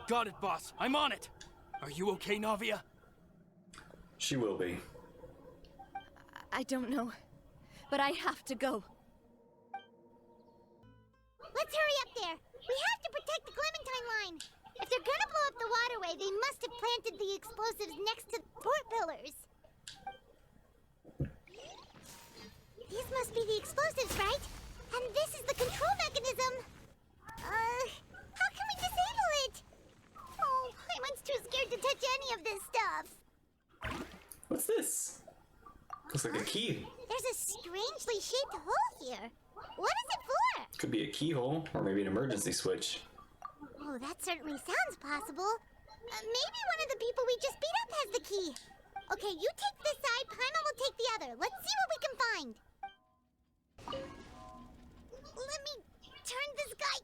Speaker 5: Got it, boss. I'm on it. Are you okay, Navia?
Speaker 1: She will be.
Speaker 2: I don't know, but I have to go.
Speaker 3: Let's hurry up there. We have to protect the Clementine line. If they're gonna blow up the waterway, they must have planted the explosives next to port pillars. These must be the explosives, right? And this is the control mechanism. How can we disable it? Oh, Paimon's too scared to touch any of this stuff.
Speaker 1: What's this? Looks like a key.
Speaker 3: There's a strangely shaped hole here. What is it for?
Speaker 1: Could be a keyhole, or maybe an emergency switch.
Speaker 3: Oh, that certainly sounds possible. Maybe one of the people we just beat up has the key. Okay, you take this side, Paimon will take the other. Let's see what we can find. Let me turn this guy.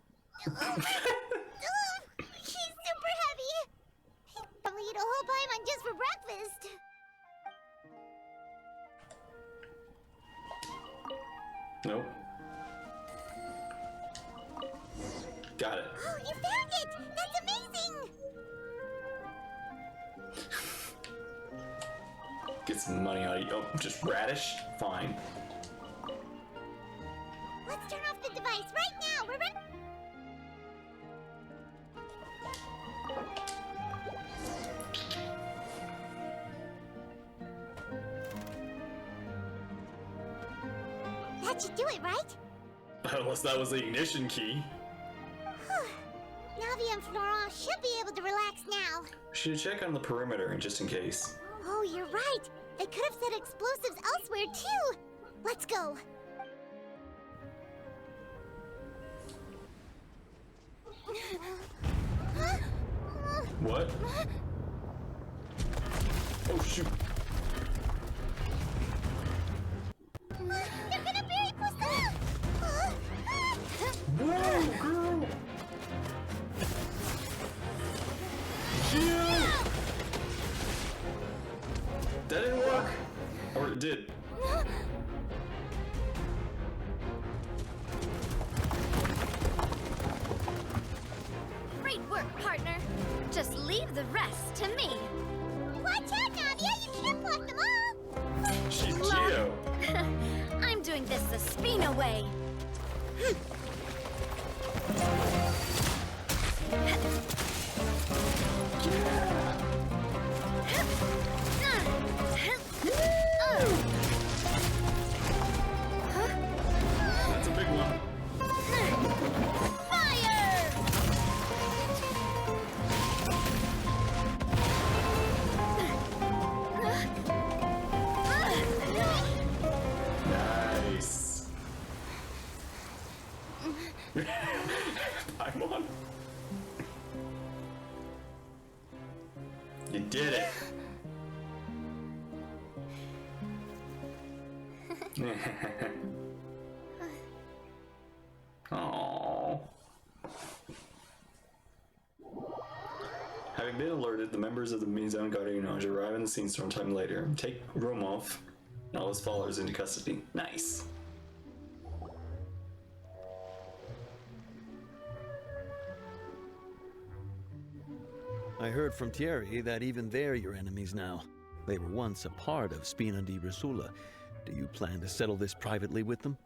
Speaker 3: He's super heavy. He probably eat a whole Paimon just for breakfast.
Speaker 1: Nope. Got it.
Speaker 3: Oh, you found it! That's amazing!
Speaker 1: Get some money out of you. Oh, just radish? Fine.
Speaker 3: Let's turn off the device right now. We're ready. That should do it, right?
Speaker 1: Unless that was the ignition key.
Speaker 3: Navia and Florent should be able to relax now.
Speaker 1: We should check on the perimeter just in case.
Speaker 3: Oh, you're right. They could have set explosives elsewhere, too. Let's go.
Speaker 1: What? Oh, shoot.
Speaker 3: They're gonna bury Poisson!
Speaker 1: Whoa, girl! That didn't work. Or it did.
Speaker 2: Great work, partner. Just leave the rest to me.
Speaker 3: Watch out, Navia! You can't block them all!
Speaker 1: She's Geo.
Speaker 2: I'm doing this the Spina way.
Speaker 1: That's a big one.
Speaker 2: Fire!
Speaker 1: Nice. I'm on. You did it. Aww. Having been alerted, the members of the Maison Gardiennage arrive on the scene sometime later. Take Romov and all his followers into custody. Nice.
Speaker 9: I heard from Thierry that even they're your enemies now. They were once a part of Spina di Rosula. Do you plan to settle this privately with them?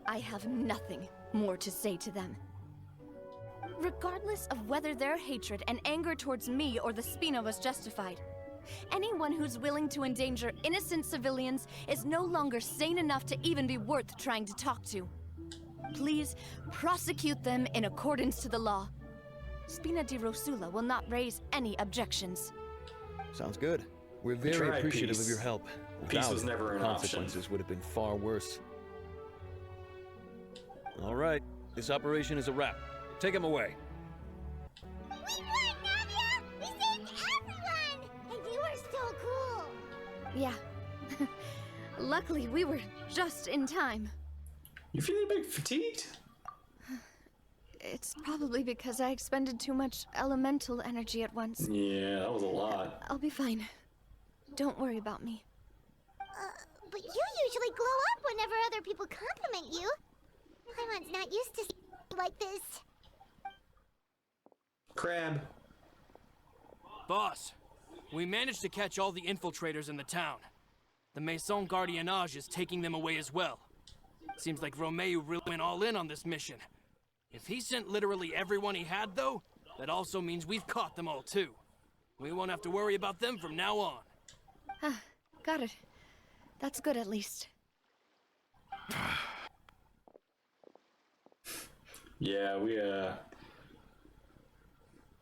Speaker 2: I have nothing more to say to them. Regardless of whether their hatred and anger towards me or the Spina was justified, anyone who's willing to endanger innocent civilians is no longer sane enough to even be worth trying to talk to. Please prosecute them in accordance to the law. Spina di Rosula will not raise any objections.
Speaker 9: Sounds good. We're very
Speaker 1: tried
Speaker 9: appreciative
Speaker 1: peace.
Speaker 9: of your help.
Speaker 1: Peace
Speaker 9: Without
Speaker 1: was
Speaker 9: it,
Speaker 1: never
Speaker 9: the
Speaker 1: an
Speaker 9: consequences
Speaker 1: option.
Speaker 9: would have been far worse. All right, this operation is a wrap. Take him away.
Speaker 3: We won, Navia! We saved everyone! And you are so cool!
Speaker 2: Yeah. Luckily, we were just in time.
Speaker 1: You feeling a bit fatigued?
Speaker 2: It's probably because I expended too much elemental energy at once.
Speaker 1: Yeah, that was a lot.
Speaker 2: I'll be fine. Don't worry about me.
Speaker 3: But you usually glow up whenever other people compliment you. Paimon's not used to like this.
Speaker 1: Crab.
Speaker 5: Boss, we managed to catch all the infiltrators in the town. The Maison Gardiennage is taking them away as well. Seems like Romeu really went all in on this mission. If he sent literally everyone he had, though, that also means we've caught them all, too. We won't have to worry about them from now on.
Speaker 2: Ah, got it. That's good at least.
Speaker 1: Yeah,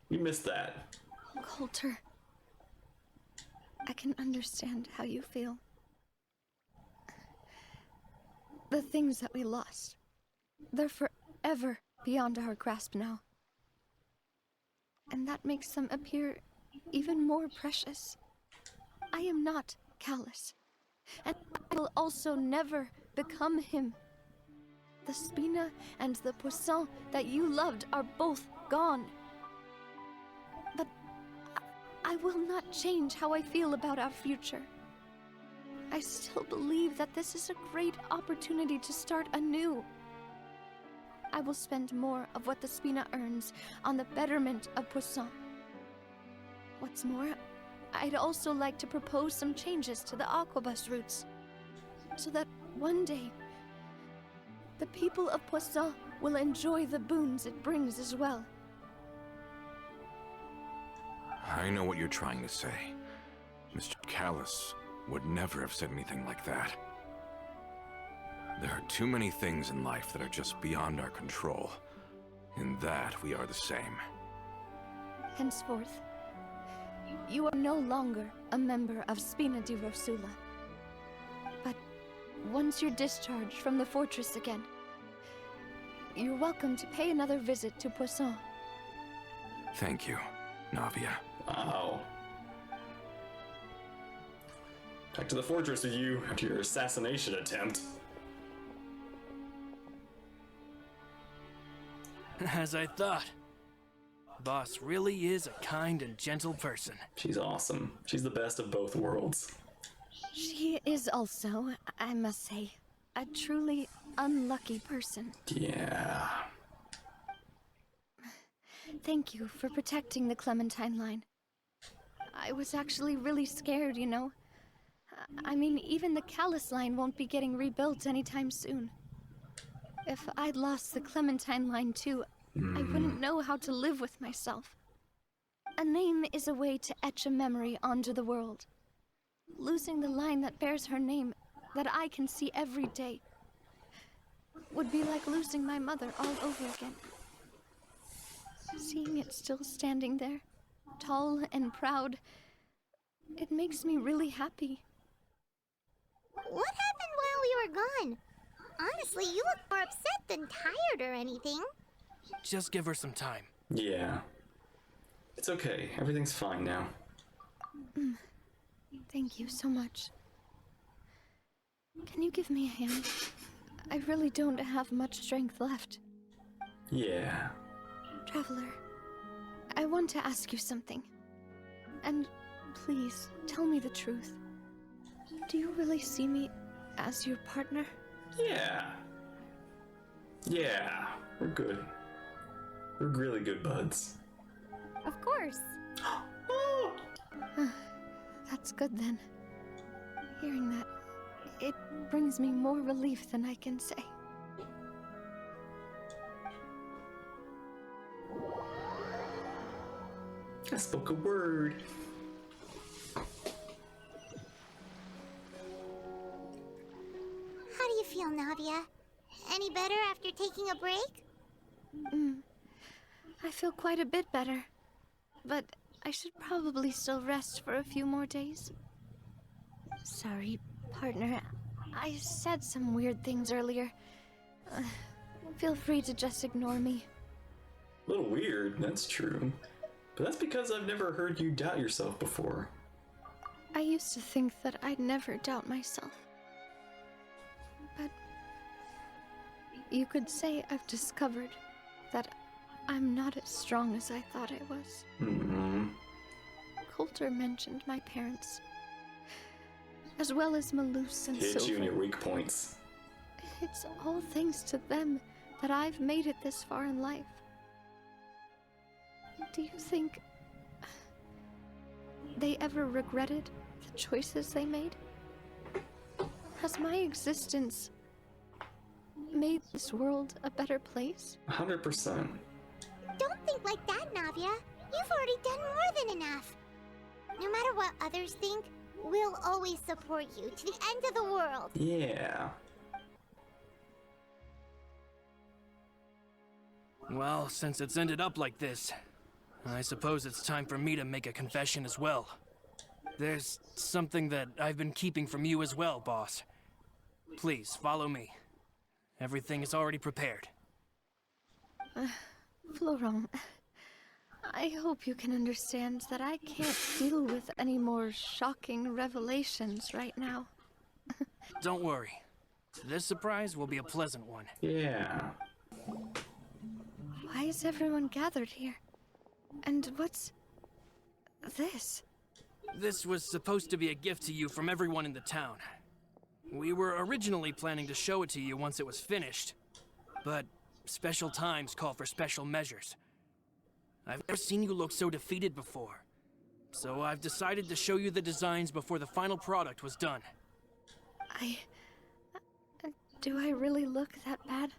Speaker 1: we missed that.
Speaker 2: Coulter, I can understand how you feel. The things that we lost, they're forever beyond our grasp now. And that makes them appear even more precious. I am not callous, and I will also never become him. The Spina and the Poisson that you loved are both gone. But I will not change how I feel about our future. I still believe that this is a great opportunity to start anew. I will spend more of what the Spina earns on the betterment of Poisson. What's more, I'd also like to propose some changes to the Aquabus routes, so that one day, the people of Poisson will enjoy the boons it brings as well.
Speaker 6: I know what you're trying to say. Mr. Callus would never have said anything like that. There are too many things in life that are just beyond our control. In that, we are the same.
Speaker 2: Henceforth, you are no longer a member of Spina di Rosula. But once you're discharged from the fortress again, you're welcome to pay another visit to Poisson.
Speaker 6: Thank you, Navia.
Speaker 1: Wow. Back to the fortress with you after your assassination attempt.
Speaker 5: As I thought. Boss really is a kind and gentle person.
Speaker 1: She's awesome. She's the best of both worlds.
Speaker 2: She is also, I must say, a truly unlucky person.
Speaker 1: Yeah.
Speaker 2: Thank you for protecting the Clementine line. I was actually really scared, you know. I mean, even the Callus line won't be getting rebuilt anytime soon. If I'd lost the Clementine line too, I wouldn't know how to live with myself. A name is a way to etch a memory onto the world. Losing the line that bears her name, that I can see every day, would be like losing my mother all over again. Seeing it still standing there, tall and proud, it makes me really happy.
Speaker 3: What happened while we were gone? Honestly, you look more upset than tired or anything.
Speaker 5: Just give her some time.
Speaker 1: Yeah. It's okay. Everything's fine now.
Speaker 2: Thank you so much. Can you give me a hand? I really don't have much strength left.
Speaker 1: Yeah.
Speaker 2: Traveler, I want to ask you something. And please, tell me the truth. Do you really see me as your partner?
Speaker 1: Yeah. Yeah. We're good. We're really good buds.
Speaker 3: Of course.
Speaker 1: Oh!
Speaker 2: That's good then. Hearing that, it brings me more relief than I can say.
Speaker 1: I spoke a word.
Speaker 3: How do you feel, Navia? Any better after taking a break?
Speaker 2: I feel quite a bit better. But I should probably still rest for a few more days. Sorry, partner. I said some weird things earlier. Feel free to just ignore me.
Speaker 1: A little weird, that's true. But that's because I've never heard you doubt yourself before.
Speaker 2: I used to think that I'd never doubt myself. But you could say I've discovered that I'm not as strong as I thought I was. Coulter mentioned my parents, as well as Malus and
Speaker 1: Hit
Speaker 2: Silver.
Speaker 1: you in your weak points.
Speaker 2: It's all thanks to them that I've made it this far in life. Do you think they ever regretted the choices they made? Has my existence made this world a better place?
Speaker 1: 100%.
Speaker 3: Don't think like that, Navia. You've already done more than enough. what others think, we'll always support you to the end of the world.
Speaker 1: Yeah.
Speaker 5: Well, since it's ended up like this, I suppose it's time for me to make a confession as well. There's something that I've been keeping from you as well, boss. Please, follow me. Everything is already prepared.
Speaker 2: Florent, I hope you can understand that I can't deal with any more shocking revelations right now.
Speaker 5: Don't worry. This surprise will be a pleasant one.
Speaker 1: Yeah.
Speaker 2: Why is everyone gathered here? And what's this?
Speaker 5: This was supposed to be a gift to you from everyone in the town. We were originally planning to show it to you once it was finished, but special times call for special measures. I've never seen you look so defeated before, so I've decided to show you the designs before the final product was done.
Speaker 2: Do I really look that bad?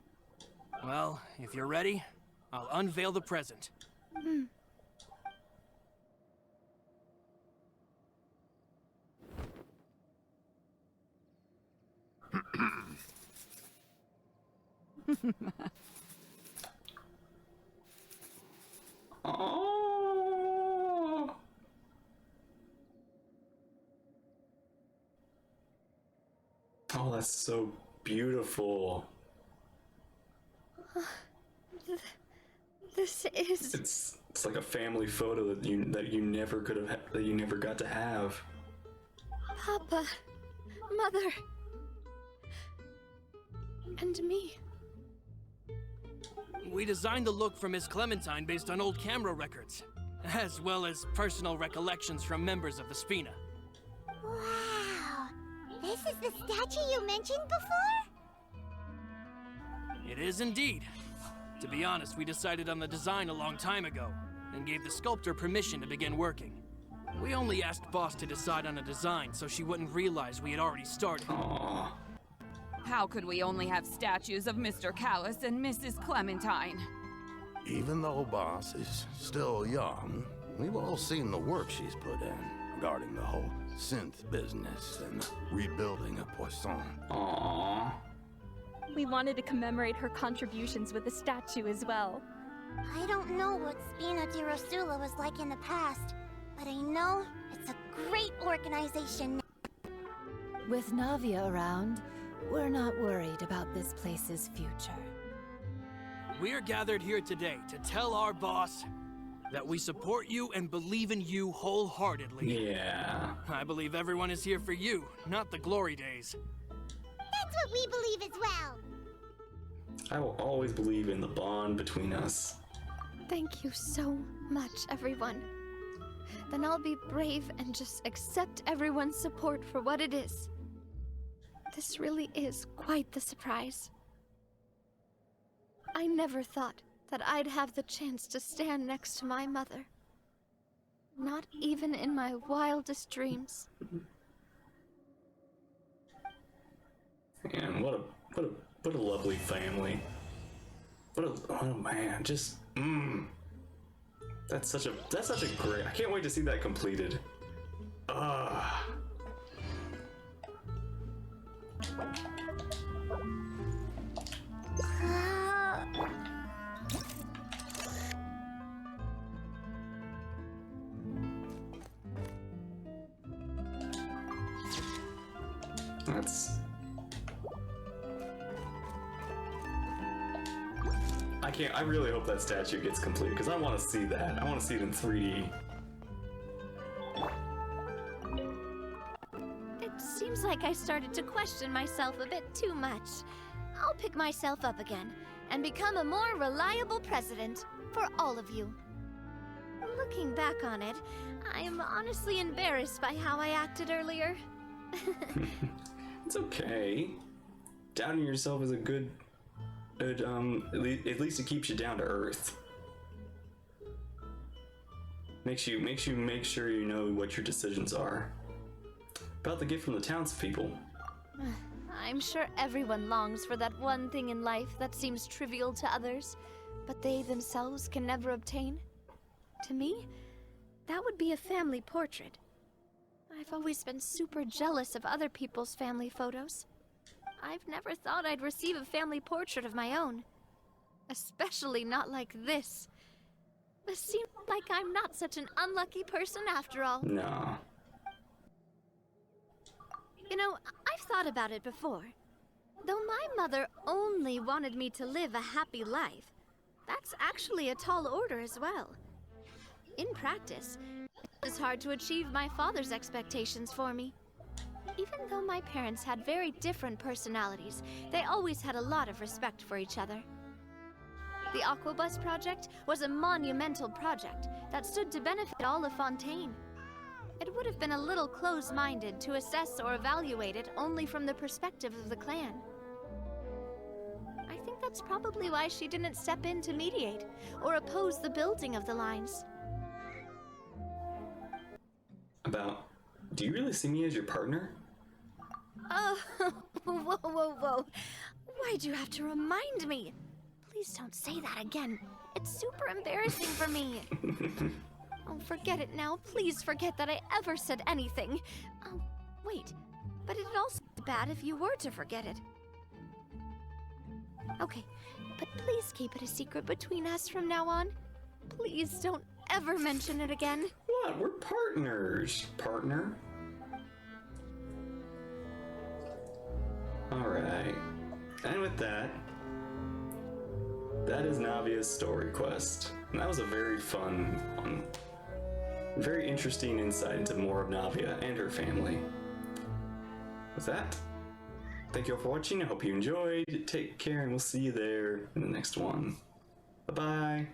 Speaker 5: Well, if you're ready, I'll unveil the present.
Speaker 1: Oh. Oh, that's so beautiful.
Speaker 2: This is...
Speaker 1: It's like a family photo that you never could have that you never got to have.
Speaker 2: Papa, Mother, and me.
Speaker 5: We designed the look for Miss Clementine based on old camera records, as well as personal recollections from members of the Spina.
Speaker 3: Wow! This is the statue you mentioned before?
Speaker 5: It is indeed. To be honest, we decided on the design a long time ago, and gave the sculptor permission to begin working. We only asked Boss to decide on a design so she wouldn't realize we had already started.
Speaker 1: Aww.
Speaker 10: How could we only have statues of Mr. Callis and Mrs. Clementine?
Speaker 11: Even though Boss is still young, we've all seen the work she's put in regarding the whole synth business and rebuilding of Poisson.
Speaker 1: Aww.
Speaker 12: We wanted to commemorate her contributions with a statue as well.
Speaker 3: I don't know what Spina di Rosula was like in the past, but I know it's a great organization.
Speaker 8: With Navia around, we're not worried about this place's future.
Speaker 5: We're gathered here today to tell our boss that we support you and believe in you wholeheartedly.
Speaker 1: Yeah.
Speaker 5: I believe everyone is here for you, not the glory days.
Speaker 3: That's what we believe as well.
Speaker 1: I will always believe in the bond between us.
Speaker 2: Thank you so much, everyone. Then I'll be brave and just accept everyone's support for what it is. This really is quite the surprise. I never thought that I'd have the chance to stand next to my mother. Not even in my wildest dreams.
Speaker 1: And what a lovely family. Oh man, just That's such a great. I can't wait to see that completed. That's. I really hope that statue gets completed because I want to see that. I want to see it in 3D.
Speaker 2: It seems like I started to question myself a bit too much. I'll pick myself up again and become a more reliable president for all of you. Looking back on it, I am honestly embarrassed by how I acted earlier.
Speaker 1: It's okay. Doubting yourself is a good, at least it keeps you down to earth. Makes you make sure you know what your decisions are. About the gift from the townspeople.
Speaker 2: I'm sure everyone longs for that one thing in life that seems trivial to others, but they themselves can never obtain. To me, that would be a family portrait. I've always been super jealous of other people's family photos. I've never thought I'd receive a family portrait of my own. Especially not like this. It seems like I'm not such an unlucky person after all.
Speaker 1: No.
Speaker 2: You know, I've thought about it before. Though my mother only wanted me to live a happy life, that's actually a tall order as well. In practice, it's hard to achieve my father's expectations for me. Even though my parents had very different personalities, they always had a lot of respect for each other. The Aquabus project was a monumental project that stood to benefit all of Fontaine. It would have been a little close-minded to assess or evaluate it only from the perspective of the clan. I think that's probably why she didn't step in to mediate or oppose the building of the lines.
Speaker 1: Do you really see me as your partner?
Speaker 2: Oh, whoa, whoa, whoa. Why'd you have to remind me? Please don't say that again. It's super embarrassing for me. Oh, forget it now. Please forget that I ever said anything. Oh, wait. But it'd also be bad if you were to forget it. Okay, but please keep it a secret between us from now on. Please don't ever mention it again.
Speaker 1: What? We're partners. Partner? Alright. And with that, that is Navia's story quest. And that was a very fun one. Very interesting insight into more of Navia and her family. With that, thank you all for watching. I hope you enjoyed. Take care, and we'll see you there in the next one. Bye-bye.